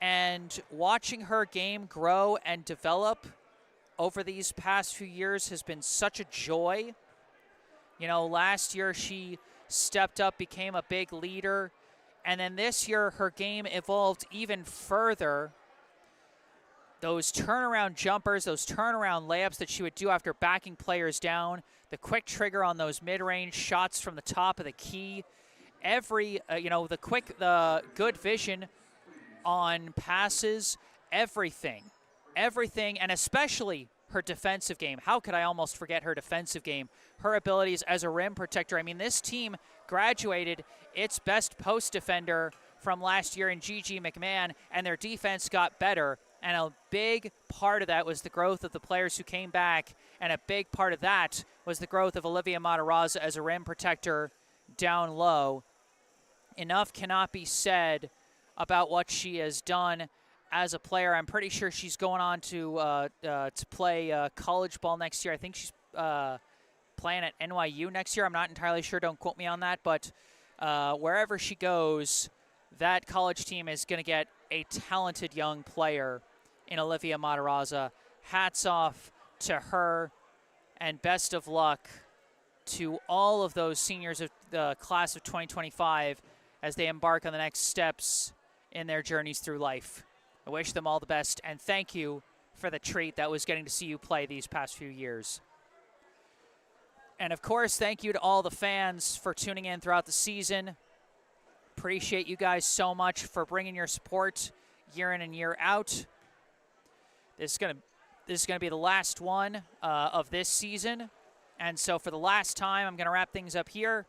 And watching her game grow and develop over these past few years has been such a joy. You know, last year she stepped up, became a big leader, and then this year her game evolved even further. those turnaround jumpers, those turnaround layups that she would do after backing players down, the quick trigger on those mid-range shots from the top of the key, the good vision on passes, everything, and especially her defensive game. How could I almost forget her defensive game? Her abilities as a rim protector. I mean, this team graduated its best post defender from last year in Gigi McMahon, and their defense got better. And a big part of that was the growth of the players who came back, and a big part of that was the growth of Olivia Matarazza as a rim protector down low. Enough cannot be said about what she has done as a player. I'm pretty sure she's going on to play college ball next year. I think she's playing at NYU next year. I'm not entirely sure. Don't quote me on that. But wherever she goes, that college team is going to get a talented young player in Olivia Matarazza. Hats off to her, and best of luck to all of those seniors of the class of 2025 as they embark on the next steps in their journeys through life. I wish them all the best, and thank you for the treat that was getting to see you play these past few years. And of course, thank you to all the fans for tuning in throughout the season. Appreciate you guys so much for bringing your support year in and year out. This is gonna be the last one of this season, and so for the last time, I'm gonna wrap things up here.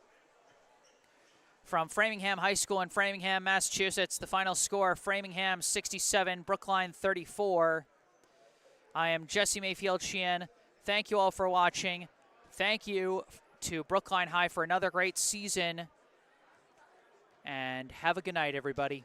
From Framingham High School in Framingham, Massachusetts, the final score: Framingham 67, Brookline 34. I am Jesse Mayfield-Sheehan. Thank you all for watching. Thank you to Brookline High for another great season. And have a good night, everybody.